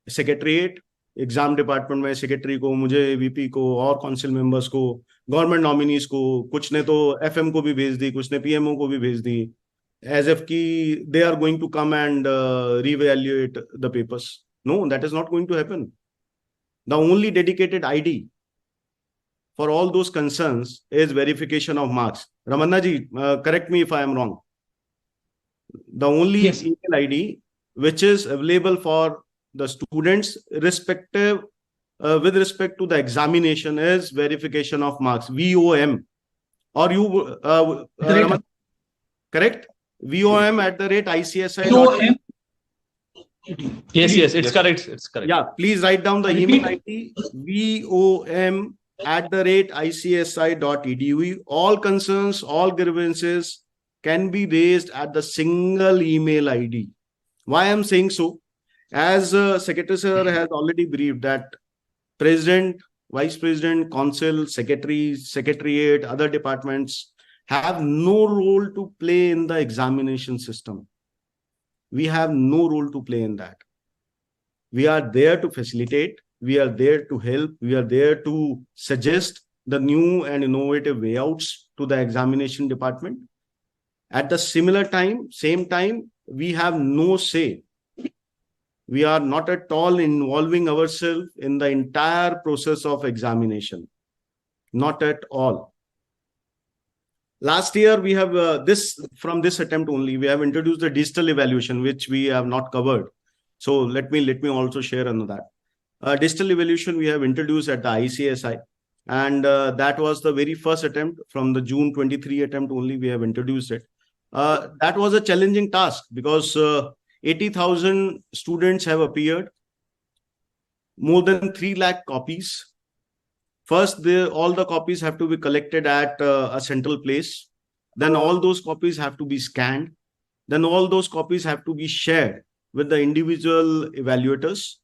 secretariat, exam department में secretary को, मुझे VP को और council members को, government nominees को, कुछ ने तो एफएम को भी भेज दी, कुछ ने पीएमओ को भी भेज दी, एज एफ की they are going to come and reevaluate the papers. No, that is not going to happen. The only dedicated ID for all those concerns is verification of marks. Ramanna ji, correct me if I am wrong. The only Yes. email ID which is available for the students respective with respect to the examination is verification of marks, VOM. Or you Raman, correct? VOM at the rate ICSI. VOM. Yes, it's correct. It's correct. Yeah, please write down the email ID, VOM at the rate ICSI.edu. All concerns, all grievances can be raised at the single email ID. Why I'm saying so? As Secretary Sir has already briefed that President, Vice President, Council, Secretaries, Secretariat, other departments have no role to play in the examination system. We have no role to play in that. We are there to facilitate. We are there to help. We are there to suggest the new and innovative wayouts to the examination department. At the same time, we have no say. We are not at all involving ourselves in the entire process of examination. Not at all. Last year, we have from this attempt only, we have introduced the digital evaluation, which we have not covered. So let me also share on that. Digital evaluation we have introduced at the ICSI, and that was the very first attempt. From the June 23 attempt only, we have introduced it. That was a challenging task because 80,000 students have appeared, more than 3 lakh copies. First, all the copies have to be collected at a central place. Then all those copies have to be scanned. Then all those copies have to be shared with the individual evaluators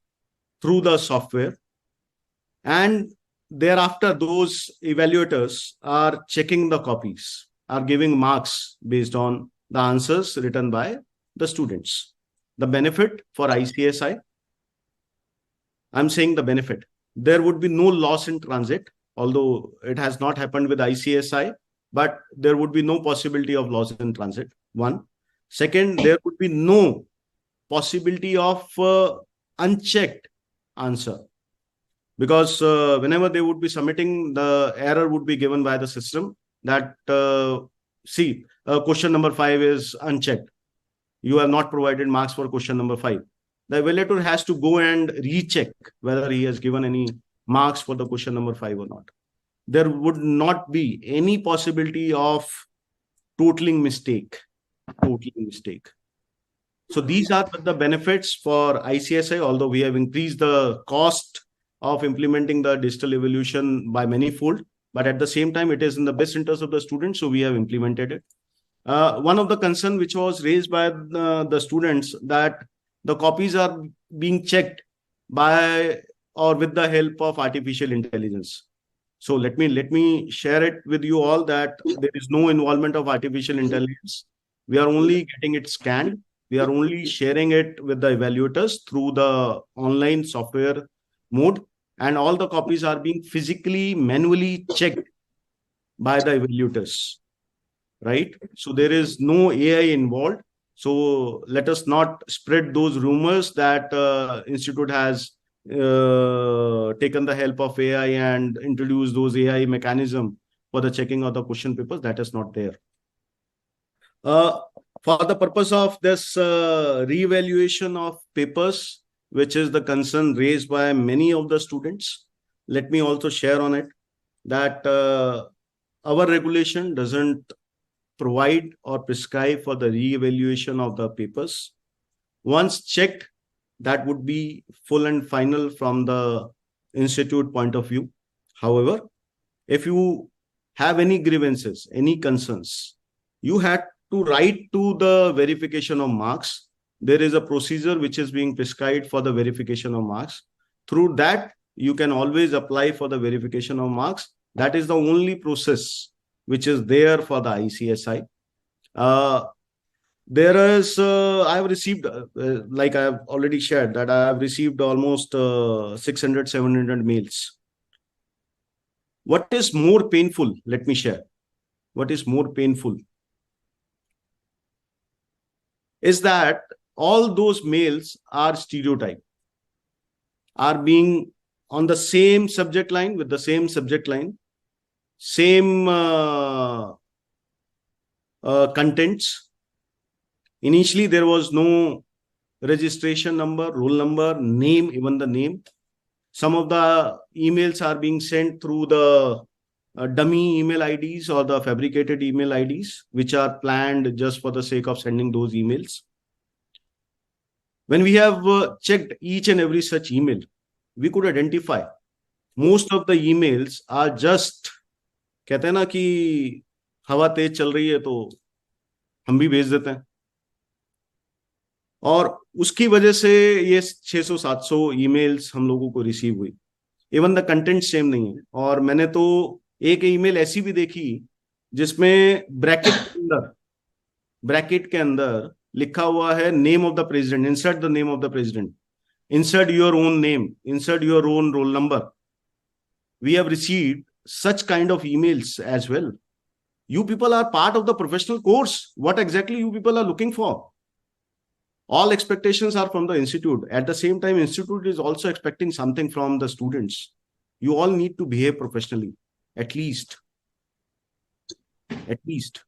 through the software. And thereafter, those evaluators are checking the copies, are giving marks based on the answers written by the students. The benefit for ICSI, I'm saying the benefit, there would be no loss in transit, although it has not happened with ICSI, but there would be no possibility of loss in transit. One. Second, there would be no possibility of unchecked answer, because whenever they would be submitting, the error would be given by the system that question number 5 is unchecked. You have not provided marks for question number 5. The evaluator has to go and recheck whether he has given any marks for the question number 5 or not. There would not be any possibility of totaling mistake. So these are the benefits for ICSI, although we have increased the cost of implementing the digital evaluation by many-fold, but at the same time, it is in the best interest of the students, so we have implemented it. One of the concerns which was raised by the students, that the copies are being checked by or with the help of artificial intelligence. So let me share it with you all that there is no involvement of artificial intelligence. We are only getting it scanned. We are only sharing it with the evaluators through the online software mode, and all the copies are being physically, manually checked by the evaluators. Right? So there is no AI involved. So let us not spread those rumors that Institute has taken the help of AI and introduced those AI mechanism for the checking of the question papers. That is not there. For the purpose of this re-evaluation of papers, which is the concern raised by many of the students, let me also share on it that our regulation doesn't provide or prescribe for the re-evaluation of the papers. Once checked, that would be full and final from the institute point of view. However, if you have any grievances, any concerns, you had to write to the verification of marks. There is a procedure which is being prescribed for the verification of marks. Through that, you can always apply for the verification of marks. That is the only process which is there for the ICSI. There is, I have received, like I have already shared, that I have received almost 600, 700 mails. What is more painful? Let me share. What is more painful is that all those mails are stereotyped, are being on the same subject line, with the same subject line, same contents. Initially, there was no registration number, roll number, name, even the name. Some of the emails are being sent through the dummy email IDs or the fabricated email IDs, which are planned just for the sake of sending those emails. When we have checked each and every such email, we could identify most of the emails are just, कहते हैं ना कि हवा तेज चल रही है तो हम भी भेज देते हैं, और उसकी वजह से ये 600-700 ईमेल्स हम लोगों को रिसीव हुई. इवन द कंटेंट सेम नहीं है. और मैंने तो एक ईमेल ऐसी भी देखी जिसमें ब्रैकेट के अंदर लिखा हुआ है name of the president, insert the name of the president, insert your own name, insert your own roll number. We have received such kind of emails as well. You people are part of the professional course. What exactly you people are looking for? All expectations are from the institute. At the same time, institute is also expecting something from the students. You all need to behave professionally, at least. At least.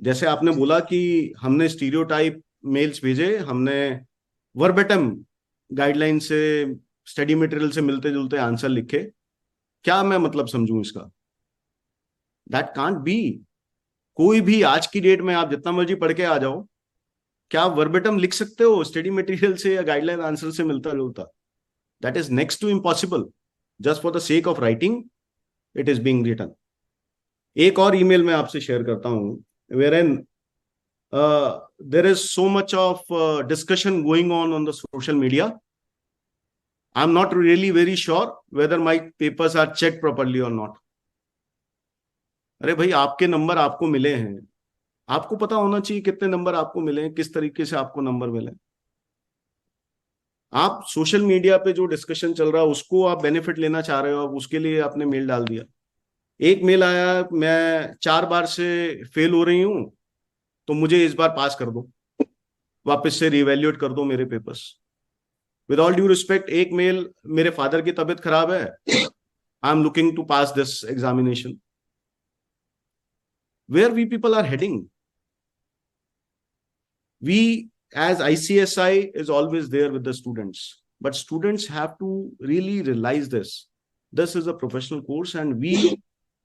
जैसे आपने बोला कि हमने stereotype mails भेजे, हमने verbatim guideline से, study material से मिलते जुलते आंसर लिखे, क्या मैं मतलब समझूं इसका? That can't be. कोई भी आज की डेट में आप जितना मर्जी पढ़ के आ जाओ, क्या आप वर्बेटम लिख सकते हो स्टडी मटेरियल से या गाइडलाइन आंसर से मिलता जुलता? That is next to impossible. Just for the sake of writing it is being written. एक और ईमेल मैं आपसे शेयर करता हूं, wherein there is so much of discussion going on the social media. I'm not really very sure whether my papers are checked properly or not. अरे भाई, आपके number आपको मिले हैं, आपको पता होना चाहिए कितने नंबर आपको मिले हैं, किस तरीके से आपको नंबर मिले. आप सोशल मीडिया पे जो डिस्कशन चल रहा है उसको आप बेनिफिट लेना चाह रहे हो, उसके लिए आपने मेल डाल दिया. एक मेल आया, मैं 4 बार से फेल हो रही हूं तो मुझे इस बार पास कर दो, वापस से रिवैल्यूएट कर दो मेरे papers. With all due respect, एक मेल, मेरे फादर की तबीयत खराब है, I am looking to pass this examination. Where we people are heading? We as ICSI is always there with the students, but students have to really realize this. This is a professional course and we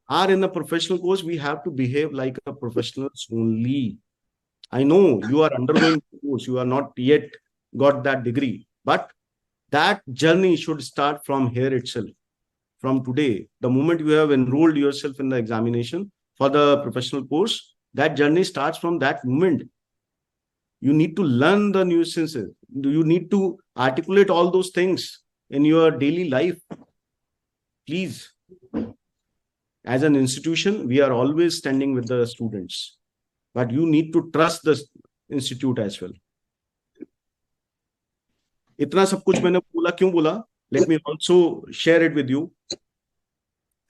are in a professional course. We have to behave like a professionals only. I know you are undergoing the course, you are not yet got that degree, but that journey should start from here itself. From today, the moment you have enrolled yourself in the examination for the professional course, that journey starts from that moment. You need to learn the nuances. You need to articulate all those things in your daily life. Please, as an institution, we are always standing with the students, but you need to trust the institute as well. इतना सब कुछ मैंने बोला, क्यों बोला? Let me also share it with you.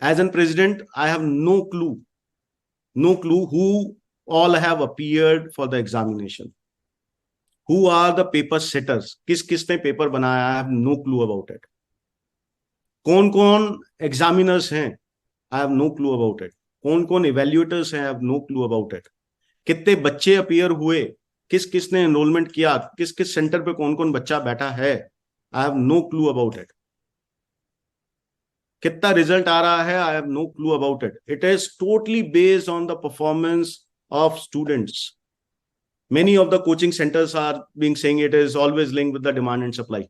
As a president, I have no clue who all have appeared for the examination. Who are the paper setters? किसने paper बनाया? I have no clue about it. कौन examiners हैं? I have no clue about it. कौन evaluators हैं? I have no clue about it. कितने बच्चे appear हुए? किसने enrollment किया? किस सेंटर पे कौन बच्चा बैठा है? I have no clue about it. कितना रिजल्ट आ रहा है? I have no clue about it. It is totally based on the performance of students. Many of the coaching centers are being saying it is always linked with the demand and supply.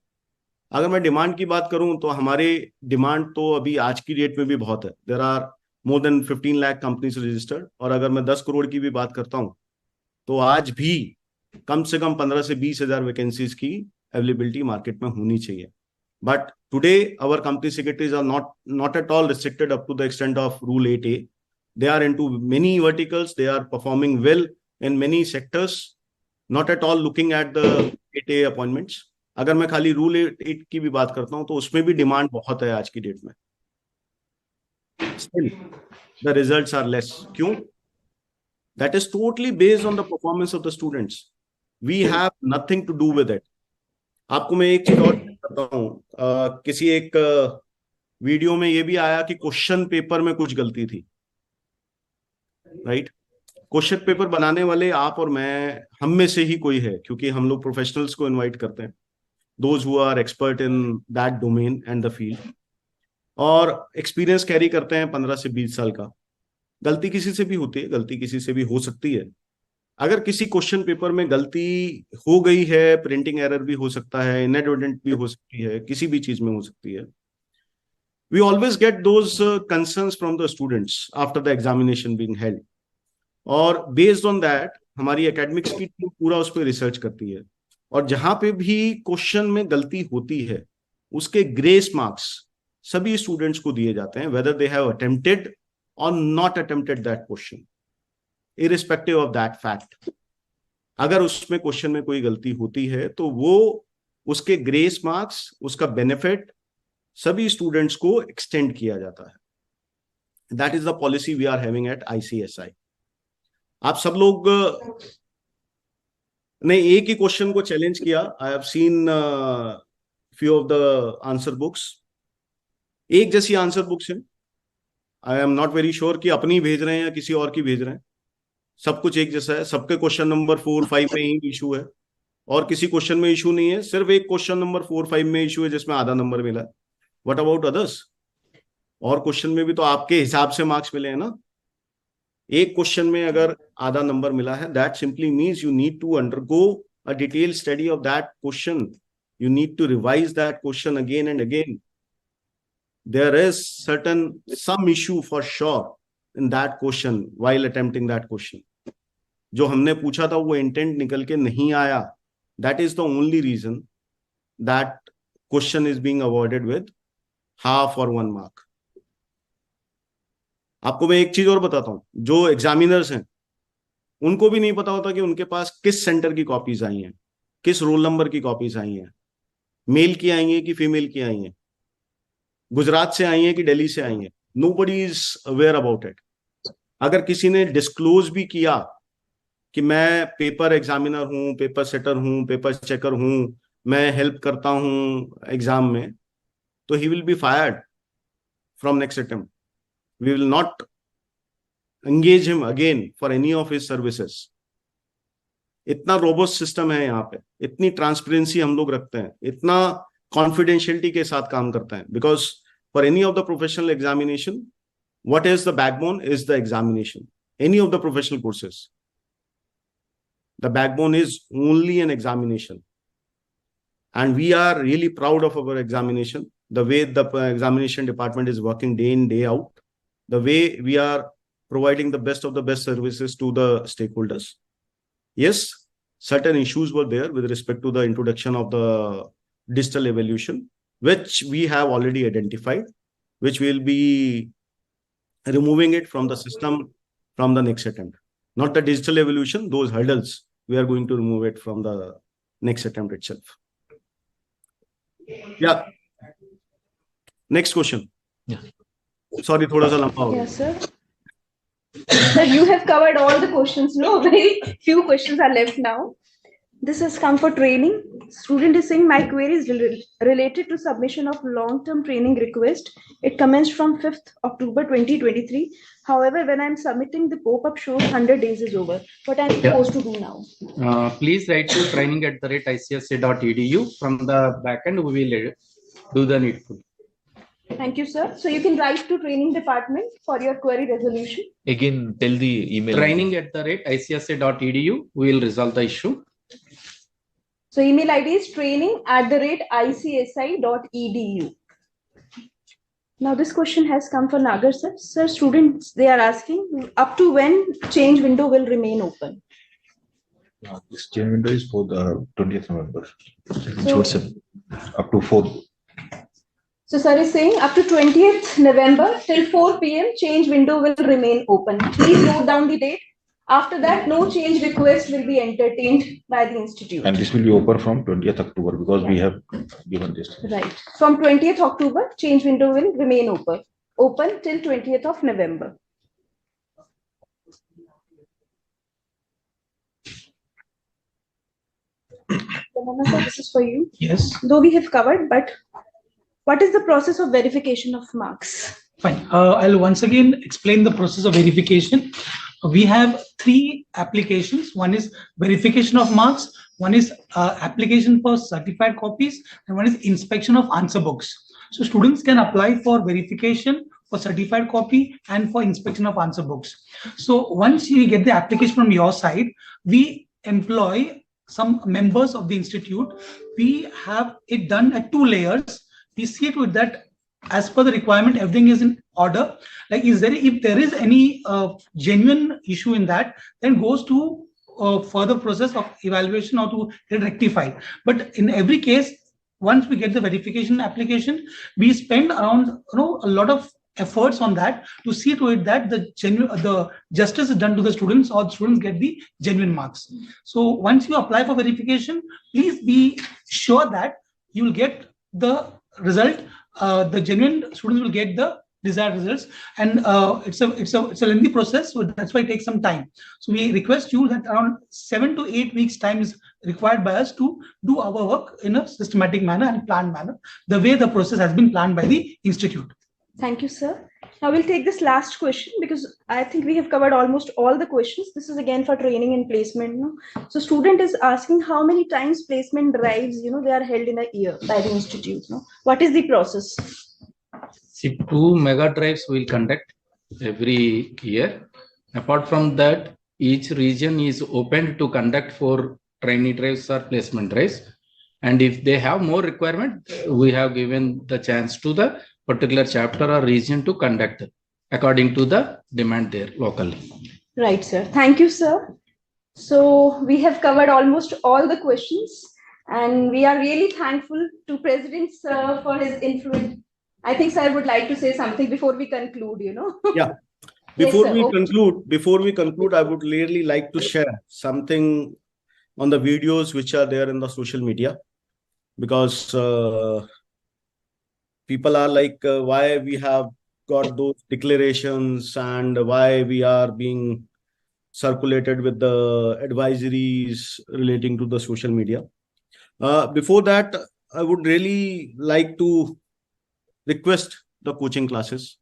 अगर मैं demand की बात करूं तो हमारे demand तो अभी आज की डेट में भी बहुत है. There are more than 15 lakh companies registered. और अगर मैं 10 करोड़ की भी बात करता हूं तो आज भी कम से कम 15 से 20 हजार वैकेंसीज की अवेलेबिलिटी मार्केट में होनी चाहिए. But today, our company secretaries are not at all restricted up to the extent of Rule 8A. They are into many verticals. They are performing well in many sectors. Not at all looking at the 8A appointments. अगर मैं खाली Rule 8 की भी बात करता हूँ तो उसमें भी डिमांड बहुत है आज की डेट में. Still, the results are less. क्यों? That is totally based on the performance of the students. We have nothing to do with it. आपको मैं एक चीज और बताता हूँ. किसी एक वीडियो में ये भी आया कि क्वेश्चन पेपर में कुछ गलती थी. राइट. क्वेश्चन पेपर बनाने वाले आप और मैं, हम में से ही कोई है, क्योंकि हम लोग प्रोफेशनल्स को इनवाइट करते हैं, those who are expert in that domain and the field, और एक्सपीरियंस कैरी करते हैं 15 से 20 साल का. गलती किसी से भी होती है, गलती किसी से भी हो सकती है. अगर किसी क्वेश्चन पेपर में गलती हो गई है, प्रिंटिंग एरर भी हो सकता है, इनएडवर्टेंट भी हो सकती है, किसी भी चीज में हो सकती है, we always get those concerns from the students after the examination being held. और based on that हमारी एकेडमिक्स की टीम पूरा उस पर रिसर्च करती है, और जहां पे भी क्वेश्चन में गलती होती है उसके ग्रेस मार्क्स सभी स्टूडेंट्स को दिए जाते हैं, whether they have attempted or not attempted that question, irrespective of that fact. अगर उसमें क्वेश्चन में कोई गलती होती है तो वो उसके ग्रेस मार्क्स, उसका बेनिफिट सभी स्टूडेंट्स को एक्सटेंड किया जाता है. That is the policy we are having at ICSI. आप सब लोग ने एक ही क्वेश्चन को चैलेंज किया. I have seen few of the answer books. एक जैसी आंसर बुक्स हैं. I am not very sure कि अपनी भेज रहे हैं या किसी और की भेज रहे हैं. सब कुछ एक जैसा है. सबके क्वेश्चन नंबर 4, 5 में ही इशू है, और किसी क्वेश्चन में इशू नहीं है. सिर्फ एक क्वेश्चन नंबर 4, 5 में इशू है जिसमें आधा नंबर मिला है. What about others? और क्वेश्चन में भी तो आपके हिसाब से मार्क्स मिले हैं ना. एक क्वेश्चन में अगर आधा नंबर मिला है, that simply means you need to undergo a detail study of that question. You need to revise that question again and again. There is certain some issue for sure in that question while attempting that question. जो हमने पूछा था वो intent निकल के नहीं आया. That is the only reason that question is being awarded with half or 1 mark. आपको मैं एक चीज और बताता हूं. जो एग्जामिनर्स हैं उनको भी नहीं पता होता कि उनके पास किस सेंटर की कॉपीज आई हैं, किस रोल नंबर की कॉपीज आई हैं, मेल की आई हैं कि फीमेल की आई हैं, गुजरात से आई हैं कि दिल्ली से आई हैं. Nobody is aware about it. अगर किसी ने डिस्क्लोज भी किया कि मैं पेपर एग्जामिनर हूं, पेपर सेटर हूं, पेपर चेकर हूं, मैं हेल्प करता हूं एग्जाम में, तो he will be fired from next attempt. We will not engage him again for any of his services. इतना रोबस्ट सिस्टम है यहाँ पे, इतनी ट्रांसपेरेंसी हम लोग रखते हैं, इतना कॉन्फिडेंशियलिटी के साथ काम करते हैं. Because for any of the professional examination, what is the backbone is the examination. Any of the professional courses, the backbone is only an examination. And we are really proud of our examination, the way the examination department is working day in, day out, the way we are providing the best of the best services to the stakeholders. Yes, certain issues were there with respect to the introduction of the digital evaluation, which we have already identified, which will be removing it from the system from the next attempt. Not the digital evolution, those hurdles, we are going to remove it from the next attempt itself. Yeah. Next question. Yeah. Sorry, thoda sa lamba ho gaya. Yes, sir. Sir, you have covered all the questions. No, very few questions are left now. This has come for training. Student is saying my query is related to submission of long-term training request. It commenced from 5th October 2023. However, when I'm submitting, the pop-up shows 100 days is over. What I'm supposed to do now? Please write to training@icsi.edu. From the backend, we will do the needful. Thank you, sir. So you can write to training department for your query resolution. Again, tell the email. Training@icsi.edu. We will resolve the issue. So email ID is training@icsi.edu. Now this question has come for Nagar sir. Sir, students, they are asking up to when change window will remain open. This change window is for the 20th November, So, up to 4th. so sir is saying up to 20th November till 4 p.m. change window will remain open. Please note down the date. After that, no change request will be entertained by the institute. And this will be open from 20th October because we have given this. Right. From 20th October, change window will remain open till 20th of November. Ramana sir, this is for you. Yes, Though we have covered, but what is the process of verification of marks? fine. I'll once again explain the process of verification. We have three applications. One is verification of marks, one is application for certified copies, and one is inspection of answer books. So students can apply for verification, for certified copy, and for inspection of answer books. So once you get the application from your side, we employ some members of the institute. We have it done at 2 layers. We see to it that as per the requirement, everything is in order. Like, if there is any genuine issue in that, then goes to further process of evaluation or to get rectified. But in every case, once we get the verification application, we spend around a lot of efforts on that to see to it that the justice is done to the students, or the students get the genuine marks. So once you apply for verification, please be sure that you will get the result. The genuine students will get the desired results, and it's a lengthy process, so that's why it takes some time. So we request you that around 7 to 8 weeks time is required by us to do our work in a systematic manner and planned manner, the way the process has been planned by the institute. Thank you, sir. Now we'll take this last question because I think we have covered almost all the questions. This is again for training and placement. No? So student is asking how many times placement drives, they are held in a year by the institute. No? What is the process? See, 2 mega drives will conduct every year. Apart from that, each region is open to conduct for trainee drives or placement drives. And if they have more requirement, we have given the chance to the particular chapter or region to conduct according to the demand there locally. Right, sir. Thank you, sir. So we have covered almost all the questions, and we are really thankful to President Sir for his influence. I think Sir would like to say something before we conclude, Yeah. Before we conclude, I would really like to share something on the videos which are there in the social media, because people are like, why we have got those declarations and why we are being circulated with the advisories relating to the social media. Before that, I would really like to request the coaching classes,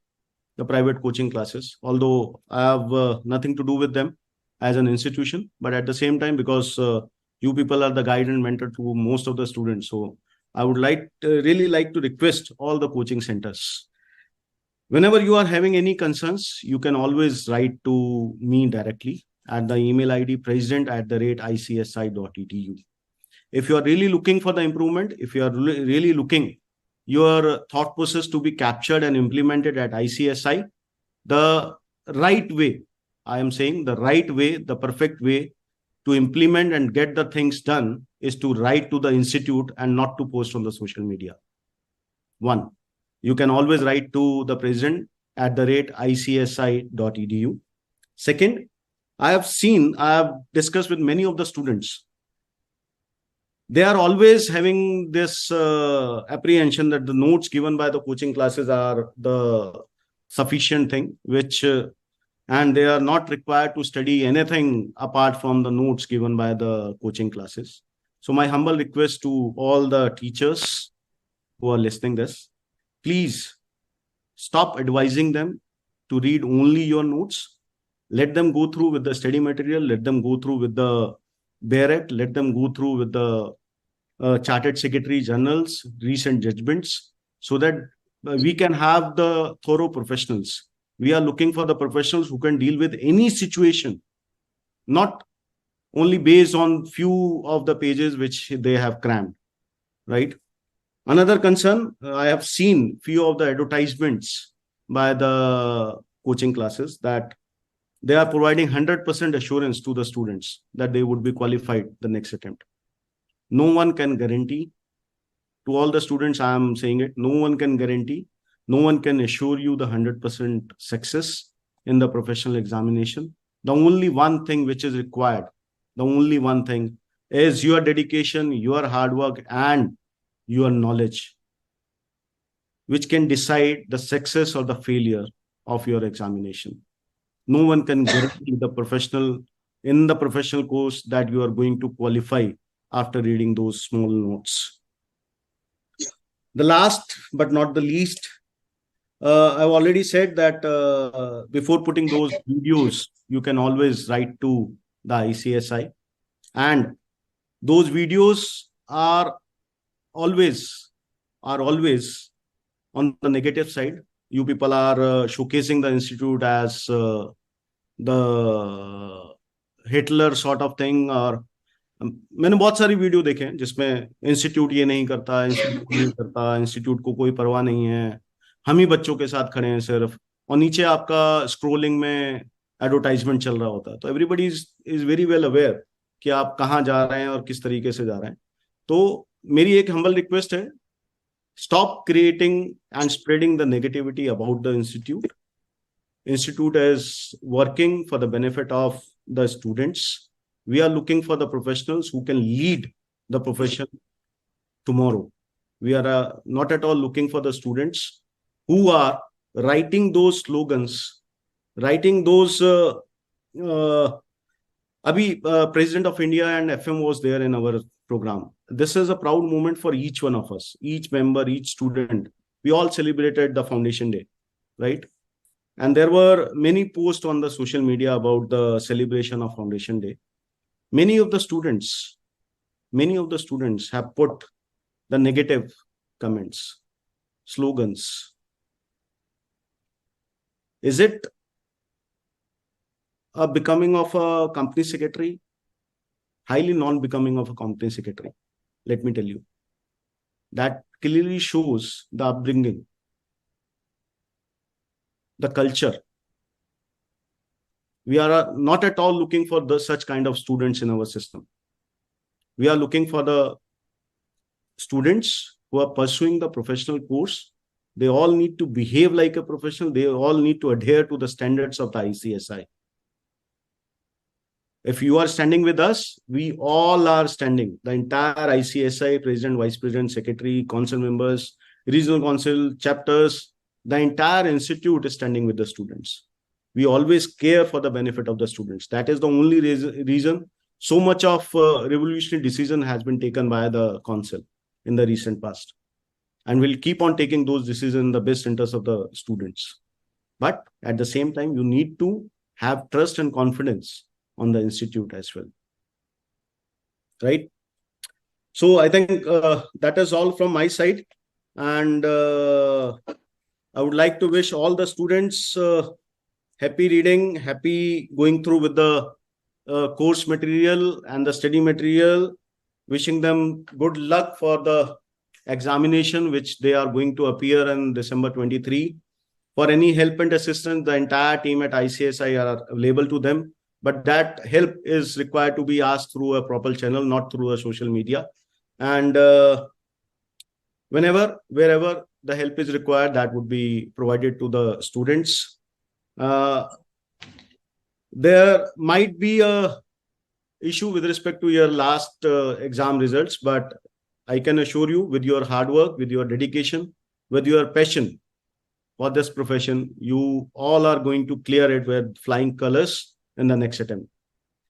the private coaching classes, although I have nothing to do with them as an institution, but at the same time, because you people are the guide and mentor to most of the students. So I would really like to request all the coaching centers. Whenever you are having any concerns, you can always write to me directly at the email ID president@icsi.edu. If you are really looking for the improvement, if you are really looking your thought process to be captured and implemented at ICSI, the right way, I am saying the right way, the perfect way to implement and get the things done is to write to the institute and not to post on the social media. One, you can always write to the president@icsi.edu. Second, I have discussed with many of the students. They are always having this apprehension that the notes given by the coaching classes are the sufficient thing, and they are not required to study anything apart from the notes given by the coaching classes. So my humble request to all the teachers who are listening this, please stop advising them to read only your notes. Let them go through with the study material. Let them go through with the Barrett. Let them go through with the Chartered Secretary journals, recent judgments, so that we can have the thorough professionals. We are looking for the professionals who can deal with any situation, not only based on few of the pages which they have crammed, right? Another concern, I have seen few of the advertisements by the coaching classes that they are providing 100% assurance to the students that they would be qualified the next attempt. No one can guarantee. To all the students, I am saying it, no one can guarantee, no one can assure you the 100% success in the professional examination. The only one thing which is required, the only one thing is your dedication, your hard work, and your knowledge, which can decide the success or the failure of your examination. No one can guarantee in the professional course that you are going to qualify after reading those small notes. The last but not the least, I've already said that before putting those videos, you can always write to the ICSI, and those videos are always on the negative side. You people are showcasing the institute as the Hitler sort of thing, और मैंने बहुत सारी video देखे हैं जिसमें institute ये नहीं करता, इंस्टीट्यूट को कोई परवाह नहीं है, हम ही बच्चों के साथ खड़े हैं सिर्फ, और नीचे आपका स्क्रोलिंग में एडवर्टाइजमेंट चल रहा होता है. तो everybody is very well aware कि आप कहाँ जा रहे हैं और किस तरीके से जा रहे हैं. तो मेरी एक हम्बल रिक्वेस्ट है, stop creating and spreading the negativity about the institute. Institute is working for the benefit of the students. We are looking for the professionals who can lead the profession tomorrow. We are not at all looking for the students who are writing those slogans, writing those President of India and FM was there in our program. This is a proud moment for each one of us, each member, each student. We all celebrated the Foundation Day, right? And there were many posts on the social media about the celebration of Foundation Day. Many of the students have put the negative comments, slogans. Is it a becoming of a company secretary? Highly non-becoming of a company secretary. Let me tell you. That clearly shows the upbringing, the culture. We are not at all looking for such kind of students in our system. We are looking for the students who are pursuing the professional course. They all need to behave like a professional. They all need to adhere to the standards of the ICSI. If you are standing with us, we all are standing. The entire ICSI, President, Vice President, Secretary, Council members, Regional Council, chapters, the entire institute is standing with the students. We always care for the benefit of the students. That is the only reason so much of revolutionary decision has been taken by the council in the recent past. And we'll keep on taking those decisions in the best interest of the students. But at the same time, you need to have trust and confidence on the institute as well, right? So I think that is all from my side, and I would like to wish all the students happy reading, happy going through with the course material and the study material, wishing them good luck for the examination which they are going to appear in December 23. For any help and assistance, the entire team at ICSI are available to them. But that help is required to be asked through a proper channel, not through a social media. And wherever the help is required, that would be provided to the students. There might be a issue with respect to your last exam results, but I can assure you, with your hard work, with your dedication, with your passion for this profession, you all are going to clear it with flying colors in the next attempt.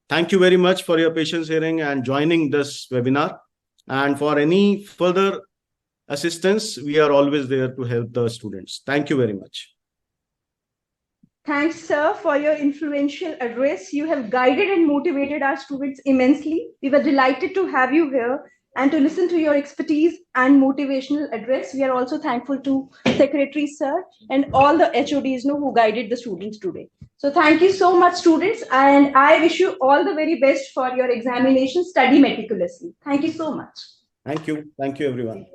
Thank you very much for your patience hearing and joining this webinar. And for any further assistance, we are always there to help the students. Thank you very much. Thanks, sir, for your influential address. You have guided and motivated our students immensely. We were delighted to have you here and to listen to your expertise and motivational address. We are also thankful to Secretary, sir, and all the HODs who guided the students today. So thank you so much, students, and I wish you all the very best for your examination. Study meticulously. Thank you so much. Thank you. Thank you, everyone.